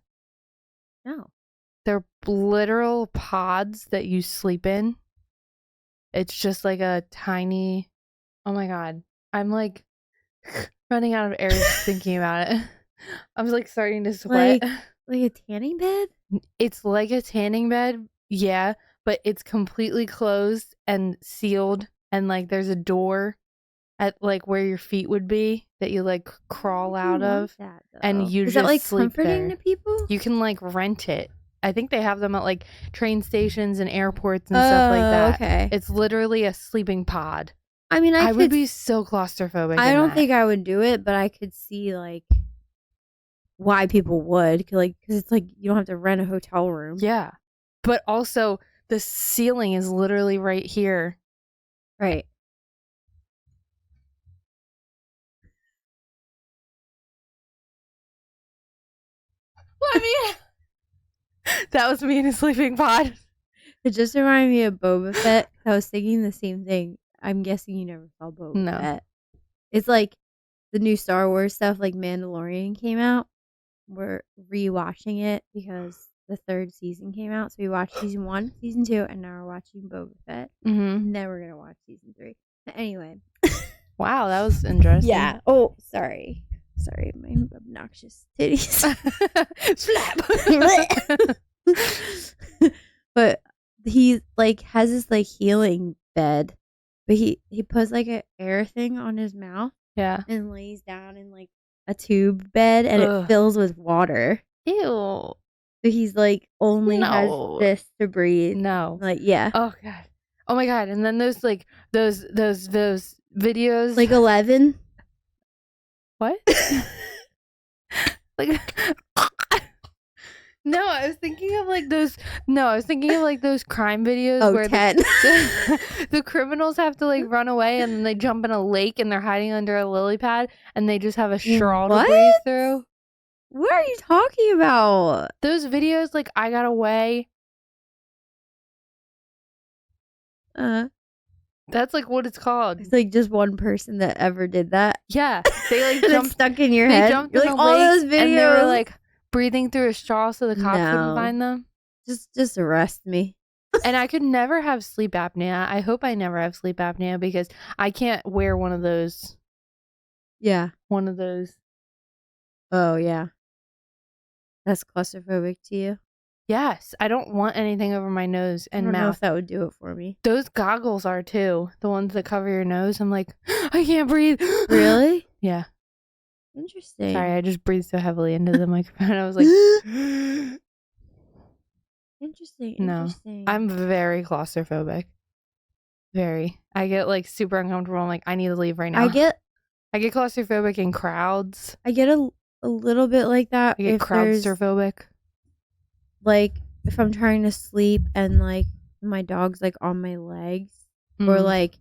No. They're literal pods that you sleep in. It's just like a tiny, oh my God. I'm like running out of air just thinking about it. I'm like starting to sweat. Like a tanning bed? It's like a tanning bed, yeah, but it's completely closed and sealed, and like there's a door at like where your feet would be that you like crawl out of, and you is just that like sleep comforting there. to people? You can like rent it. I think they have them at like train stations and airports and stuff like that. Okay. It's literally a sleeping pod. I mean, I would be so claustrophobic. I in don't that. think I would do it, but I could see like why people would, like, because it's like you don't have to rent a hotel room. Yeah, but also the ceiling is literally right here. Right. I mean, that was me in a sleeping pod. It just reminded me of Boba Fett. I was thinking the same thing. I'm guessing you never saw Boba Fett. It's like the new Star Wars stuff, like Mandalorian came out. We're rewatching it because the 3rd season came out. So we watched season 1, season 2, and now we're watching Boba Fett. Mm-hmm. And then we're gonna watch season 3. But anyway. Wow, that was interesting. Yeah. Oh, sorry, my obnoxious titties. Slap. But he like has this like healing bed, but he puts like an air thing on his mouth. Yeah. And lays down in like a tube bed, and Ugh. it fills with water. Ew. So he's like only has this to breathe. No. Like yeah. Oh God. Oh my God. And then those like those videos. Like 11. What? Like. No, I was thinking of like those. No, I was thinking of like those crime videos where 10. the criminals have to like run away and then they jump in a lake and they're hiding under a lily pad and they just have a straw to breathe through. What are you talking about? Those videos, like I Got Away. That's like what it's called. It's like just one person that ever did that. Yeah, they like and jumped it's stuck in your They head. jumped You're in like a all lake those videos, and they were like breathing through a straw so the cops No. couldn't find them. just arrest me. And I could never have sleep apnea. I hope I never have sleep apnea because I can't wear one of those. Yeah. One of those. Oh yeah. That's claustrophobic to you. Yes, I don't want anything over my nose I and don't know mouth. if that would do it for me. Those goggles are too. The ones that cover your nose. I'm like, I can't breathe. Really? Yeah. Interesting. Sorry, I just breathed so heavily into the microphone. I was like, Interesting. No, Interesting. I'm very claustrophobic. Very. I get like super uncomfortable. I'm like, I need to leave right now. I get claustrophobic in crowds. a little bit like that. I get if there's, crowdstrophobic. like if I'm trying to sleep and like my dog's like on my legs or like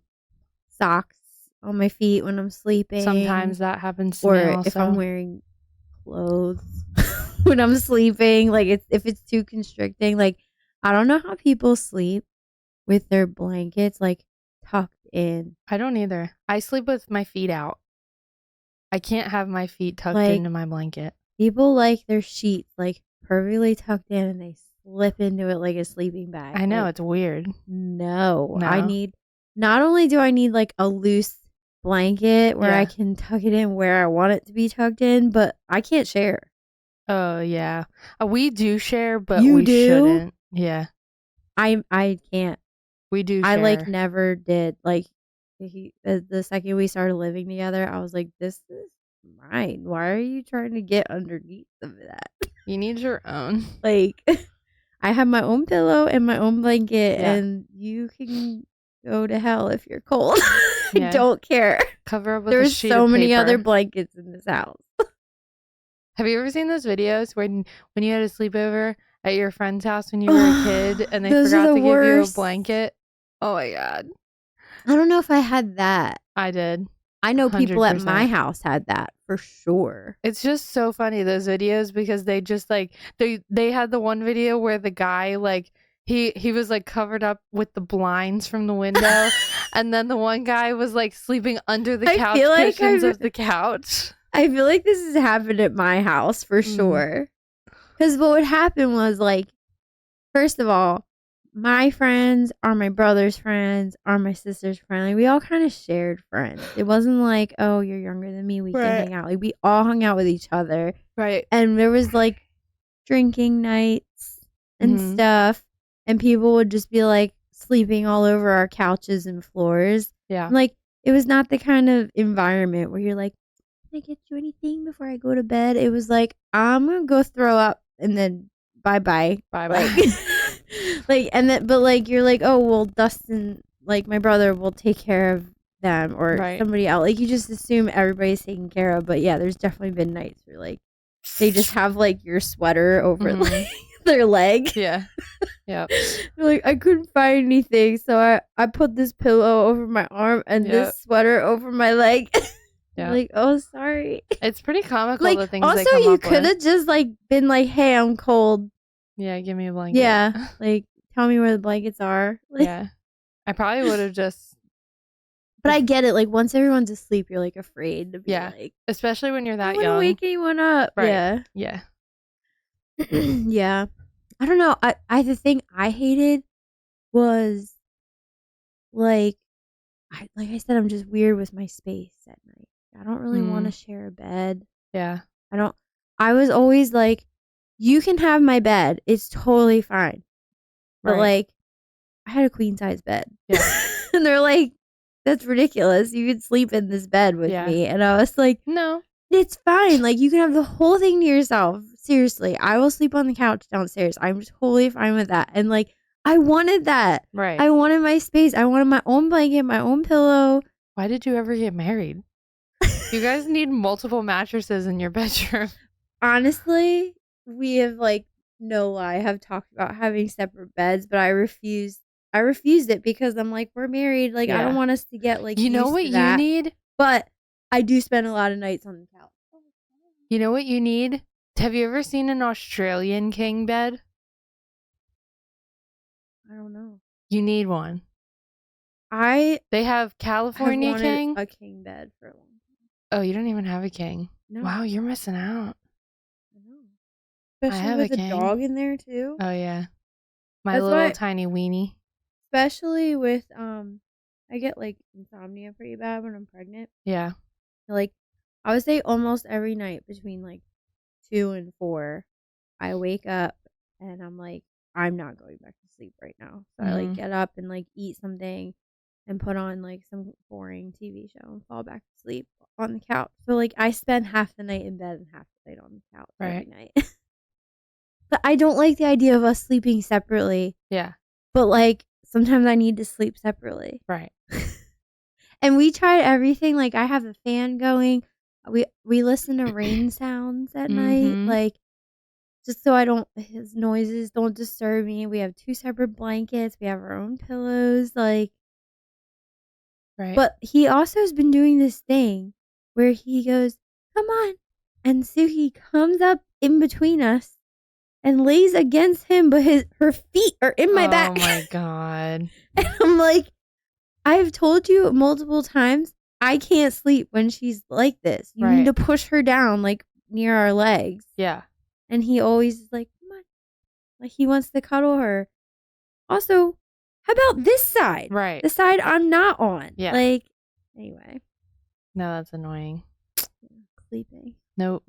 socks on my feet when I'm sleeping. Sometimes that happens to or me also. if I'm wearing clothes when I'm sleeping, like if it's too constricting. Like I don't know how people sleep with their blankets like tucked in. I don't either. I sleep with my feet out. I can't have my feet tucked Like, into my blanket. People like their sheets like perfectly tucked in and they slip into it like a sleeping bag. I know, Like, it's weird. no. No. I need, not only do I need like a loose blanket where Yeah. I can tuck it in where I want it to be tucked in, but I can't share. Oh, yeah. We do share, but You we do? shouldn't. Yeah, I can't. we do share. I like never did. Like the second we started living together, I was like, this is mine. Why are you trying to get underneath of that? You need your own. Like I have my own pillow and my own blanket, Yeah. and you can go to hell if you're cold. I Yeah. don't care. Cover up with There a was sheet so of many paper. other blankets in this house. Have you ever seen those videos when you had a sleepover at your friend's house when you were a kid and they Those are forgot the to give you a worst. blanket? Oh my God. I don't know if I had that. I did. I know people at 100%. my house had that for sure. It's just so funny, those videos, because they just like they had the one video where the guy like he was like covered up with the blinds from the window and then the one guy was like sleeping under the I couch feel like cushions I've- of the couch. I feel like this has happened at my house for sure. Because what would happen was, like, first of all, my friends are my brother's friends, are my sister's friend. Like, we all kind of shared friends. It wasn't like, oh, you're younger than me, we can hang out. Like, we all hung out with each other. Right. And there was, like, drinking nights and Mhm. stuff. And people would just be, like, sleeping all over our couches and floors. Yeah. And, like, it was not the kind of environment where you're like, can I get you anything before I go to bed? It was like, I'm gonna go throw up and then bye-bye. Bye-bye. Like and then but like you're like, oh well, Dustin, like my brother will take care of them or Right. somebody else. Like you just assume everybody's taken care of. But yeah, there's definitely been nights where like they just have like your sweater over Mhm. like their leg. Yeah. Yeah. They're like, I couldn't find anything, so I put this pillow over my arm and Yep. this sweater over my leg. Yeah. Like, oh sorry. It's pretty comical, Like the things they also come you up could with. have just like been like, hey, I'm cold. Yeah, give me a blanket. Yeah. Like tell me where the blankets are. Like, Yeah. I probably would have just, but I get it. Like once everyone's asleep, you're like afraid to be Yeah. like, especially when you're I that want to young. wake anyone up. Right. Yeah. Yeah. Yeah. I don't know. I the thing I hated was like like I said, I'm just weird with my space at night. I don't really want to share a bed. Yeah. I was always like, you can have my bed. It's totally fine. But Right. like, I had a queen size bed. Yeah. And they're like, that's ridiculous. You could sleep in this bed with Yeah. me. And I was like, No. it's fine. Like, you can have the whole thing to yourself. Seriously. I will sleep on the couch downstairs. I'm totally fine with that. And like, I wanted that. Right. I wanted my space. I wanted my own blanket, my own pillow. Why did you ever get married? You guys need multiple mattresses in your bedroom. Honestly, we have like no lie have talked about having separate beds, but I refused it because I'm like, we're married, like I don't Yeah. want us to get like You know used what to you that. need? But I do spend a lot of nights on the couch. You know what you need? Have you ever seen an Australian king bed? I don't know. You need one. I They have have California wanted king. a king bed for a long time. Oh, you don't even have a king. No. Wow, you're missing out. I know. Especially have with a a king. dog in there too. Oh yeah. My That's little why- tiny weenie. Especially with I get like insomnia pretty bad when I'm pregnant. Yeah. Like I would say almost every night between like 2 and 4, I wake up and I'm like, I'm not going back to sleep right now. So I like Mhm. get up and like eat something and put on like some boring TV show and fall back to sleep on the couch. So like I spend half the night in bed and half the night on the couch every Right. night. But I don't like the idea of us sleeping separately. Yeah. But like sometimes I need to sleep separately. Right. And we tried everything. Like I have a fan going. We listen to rain sounds at night, Mhm. like just so his noises don't disturb me. We have 2 separate blankets. We have our own pillows, like. Right. But he also has been doing this thing where he goes, "Come on," and Suki comes up in between us and lays against him, but her feet are in my back. Oh my god. And I'm like, I've told you multiple times, I can't sleep when she's like this. You Right. need to push her down, like near our legs. Yeah. And he always is like, come on. Like he wants to cuddle her. Also, how about this side? Right. The side I'm not on. Yeah. Like, anyway, No, that's annoying. sleeping. Nope.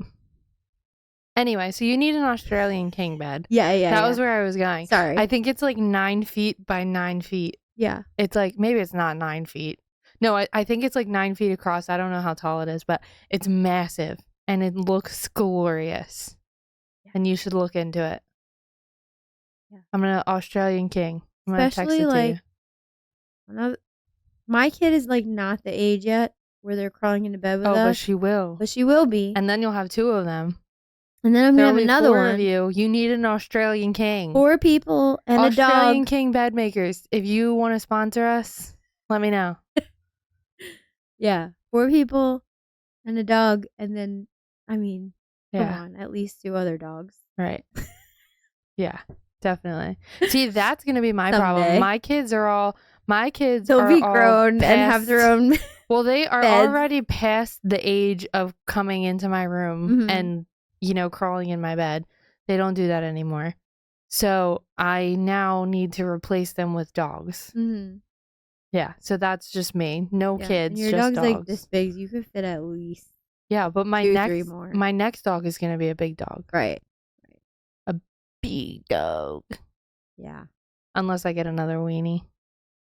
Anyway, so you need an Australian king bed. Yeah. That was where I was going. Sorry. I think it's like 9 feet by 9 feet. Yeah. It's like, maybe it's not 9 feet. No, I think it's like 9 feet across. I don't know how tall it is, but it's massive and it looks glorious. Yeah. And you should look into it. Yeah. I'm an Australian king. I'm going to text Especially it to like my kid is like not the age yet where they're crawling into bed with Oh, us. but she will. But she will be. And then you'll have 2 of them. And then I'm There'll going to have be another 4 one. of you. You need an Australian king. 4 people and Australian a dog. king bed makers. If you want to sponsor us, let me know. Yeah. 4 people and a dog. And then, I mean, come Yeah. on, at least 2 other dogs. Right. Yeah, definitely. See, that's going to be my Someday. problem. My kids are They'll be all grown and have their past- own. Well, they are beds. already past the age of coming into my room Mhm. and, crawling in my bed. They don't do that anymore. So I now need to replace them with dogs. Mhm. Yeah. So that's just me. No Yeah. kids, And your just dog's dogs. like this big. You could fit at least Yeah, but my 2-3 more. next dog is going to be a big dog. Right. Big dog. Yeah. Unless I get another weenie.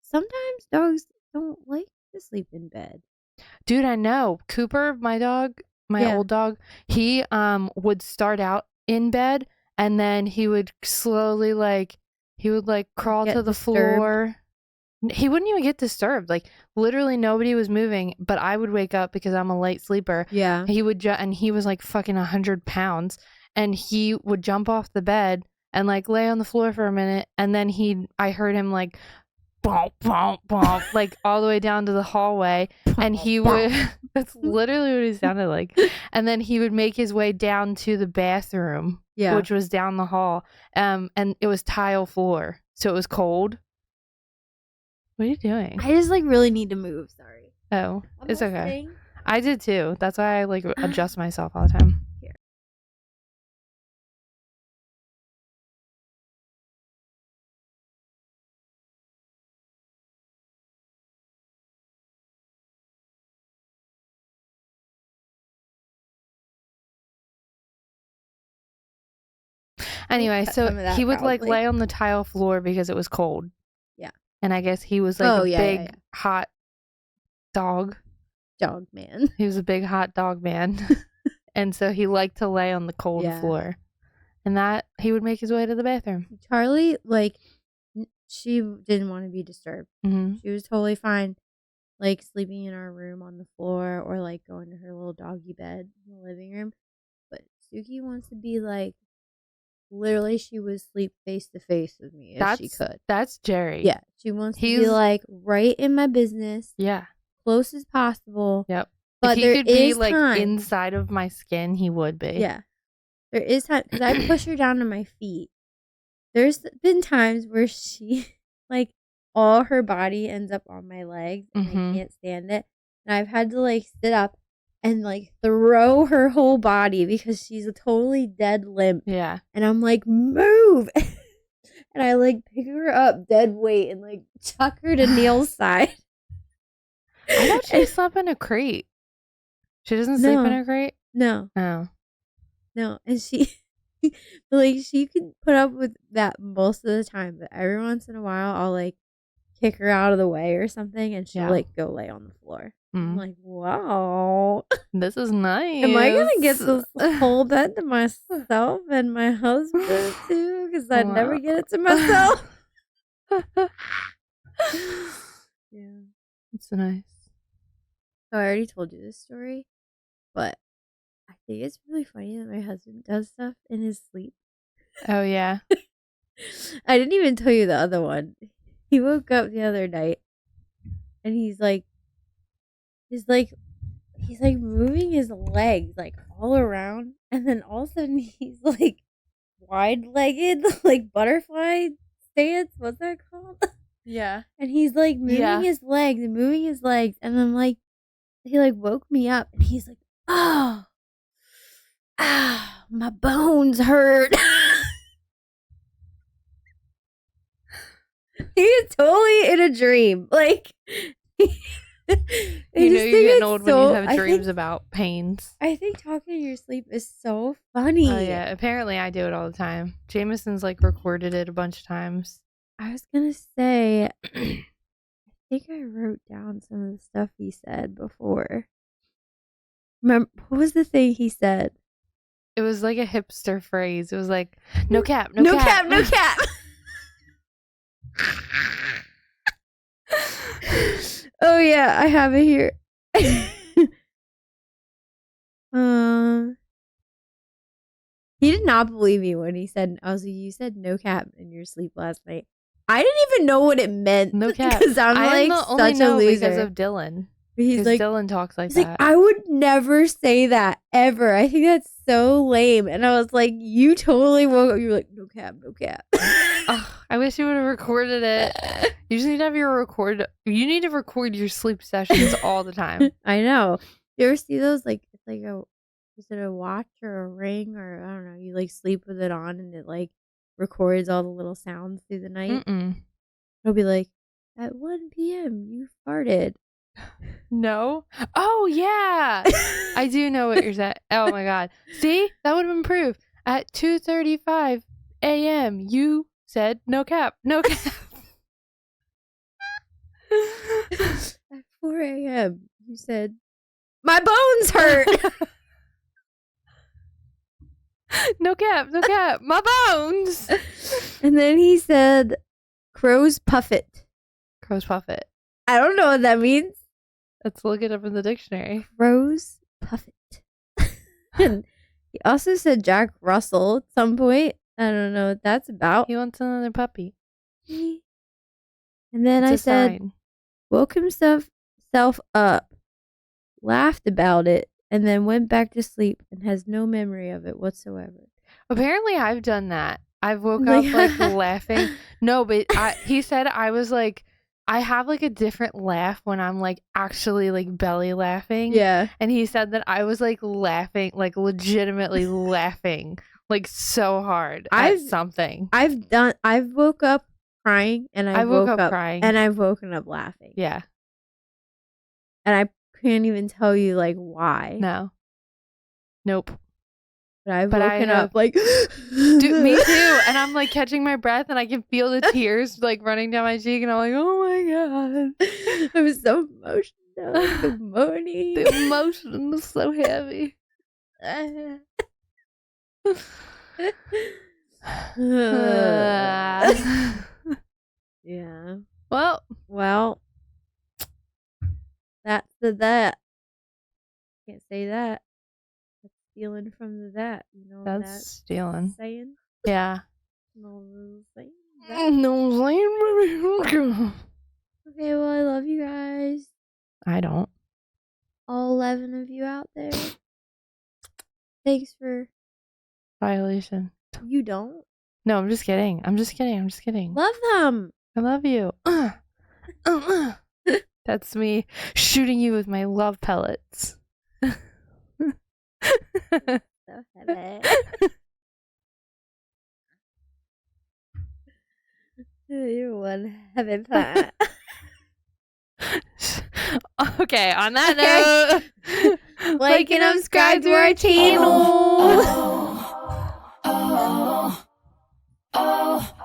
Sometimes dogs don't like to sleep in bed. Dude, I know. Cooper, my dog, my Yeah. old dog, he would start out in bed and then he would slowly crawl Get to the disturbed. floor. He wouldn't even get disturbed. Like literally nobody was moving, but I would wake up because I'm a light sleeper. Yeah. He would and he was like fucking 100 pounds and he would jump off the bed and like lay on the floor for a minute and then I heard him like bump bump bump like all the way down to the hallway and he would that's literally what he sounded like, and then he would make his way down to the bathroom, Yeah. which was down the hall, and it was tile floor, so it was cold. What are you doing? I just like really need to move. Sorry. Oh, I'm it's okay. listening. I did too. That's why I like adjust myself all the time. Here. Anyway, cut so some of that he would like probably. lay on the tile floor because it was cold. Yeah. And I guess he was like Oh, a yeah, big yeah. hot dog. Dog man. He was a big hot dog man. And so he liked to lay on the cold Yeah. floor. And that he would make his way to the bathroom. Charlie, like, she didn't want to be disturbed. Mm-hmm. She was totally fine, like, sleeping in our room on the floor or, like, going to her little doggy bed in the living room. But Suki wants to be, like, literally, she would sleep face to face with me if she could. That's Jerry. Yeah. She wants to be, He's- like, right in my business, Yeah. close as possible. Yep. But if there he could be is like time. inside of my skin, he would be. Yeah. There is time because I push her down to my feet. There's been times where she, like, all her body ends up on my legs and Mhm. I can't stand it. And I've had to, like, sit up and, like, throw her whole body because she's a totally dead limp. Yeah. And I'm like, move. And I, like, pick her up dead weight and, like, chuck her to Neil's side. I thought she slept in a crate. She doesn't sleep in No. a crate? No. Oh. No, and she, like, she could put up with that most of the time, but every once in a while, I'll, like, kick her out of the way or something, and she'll, Yeah. like, go lay on the floor. I'm Mm. like, wow. This is nice. Am I going to get this whole bed to myself and my husband, too? Because I never Wow. get it to myself. Yeah. It's nice. So I already told you this story, but I think it's really funny that my husband does stuff in his sleep. Oh, yeah. I didn't even tell you the other one. He woke up the other night and he's like moving his legs like all around, and then all of a sudden he's like wide-legged, like butterfly stance. What's that called? Yeah. And he's like moving his legs and moving his legs, and I'm like, he like woke me up and he's like, oh, my bones hurt. He is totally in a dream. Like, You know you're getting old when you have dreams about pains. I think talking in your sleep is so funny. Oh, yeah. Apparently, I do it all the time. Jameson's like recorded it a bunch of times. I was gonna say, I think I wrote down some of the stuff he said before. Remember, what was the thing he said? It was like a hipster phrase. It was like, no cap, No cap, no cap. Oh yeah, I have it here. He did not believe me when he said, I was like, you said no cap in your sleep last night. I didn't even know what it meant. No cap. Because I'm I like only such a know loser. because of Dylan. He's Because like, Dylan talks like he's that. like, I would never say that ever. I think that's so lame. And I was like, you totally woke up. You were like, no cap, no cap. Ugh, I wish you would have recorded it. You just need to have your record. You need to record your sleep sessions all the time. I know. You ever see those? Like, it's like is it a watch or a ring or I don't know? You like sleep with it on and it like records all the little sounds through the night. It'll be like, at 1 p.m. you farted. No. Oh yeah, I do know what you're saying. Oh my god. See, that would have been proof. At 2:35 a.m. you said no cap, no cap. At 4 a.m. you said, my bones hurt. No cap, no cap. My bones. And then he said, crow's puffet. Crow's puffet. I don't know what that means. Let's look it up in the dictionary. Crow's puffet. And he also said Jack Russell at some point. I don't know what that's about. He wants another puppy. And then It's I a said, sign. woke himself up, laughed about it, and then went back to sleep and has no memory of it whatsoever. Apparently, I've done that. I've woke Like- up like laughing. No, but he said I was like, I have like a different laugh when I'm like actually like belly laughing. Yeah. And he said that I was like laughing, like legitimately laughing, like so hard at something. I've woke up crying and I woke woke up crying. and I've woken up laughing. Yeah. And I can't even tell you like why. No. Nope. But I've But I woken have- up like Dude, me too. And I'm like catching my breath and I can feel the tears like running down my cheek and I'm like, oh my god. I was so emotional. Good morning. The emotion is so heavy. Yeah. Well, That's that. Can't say that. That's stealing from the that. You know what that's stealing. that's saying? Yeah. No, saying that. No, Okay, well, I love you guys. I don't. All 11 of you out there. Thanks for. Violation. You don't? No, I'm just kidding. I'm just kidding. Love them. I love you. That's me shooting you with my love pellets. So heavy. You're one heavy plant. Okay, on that note, Like and subscribe to our channel. Oh, oh, oh, oh.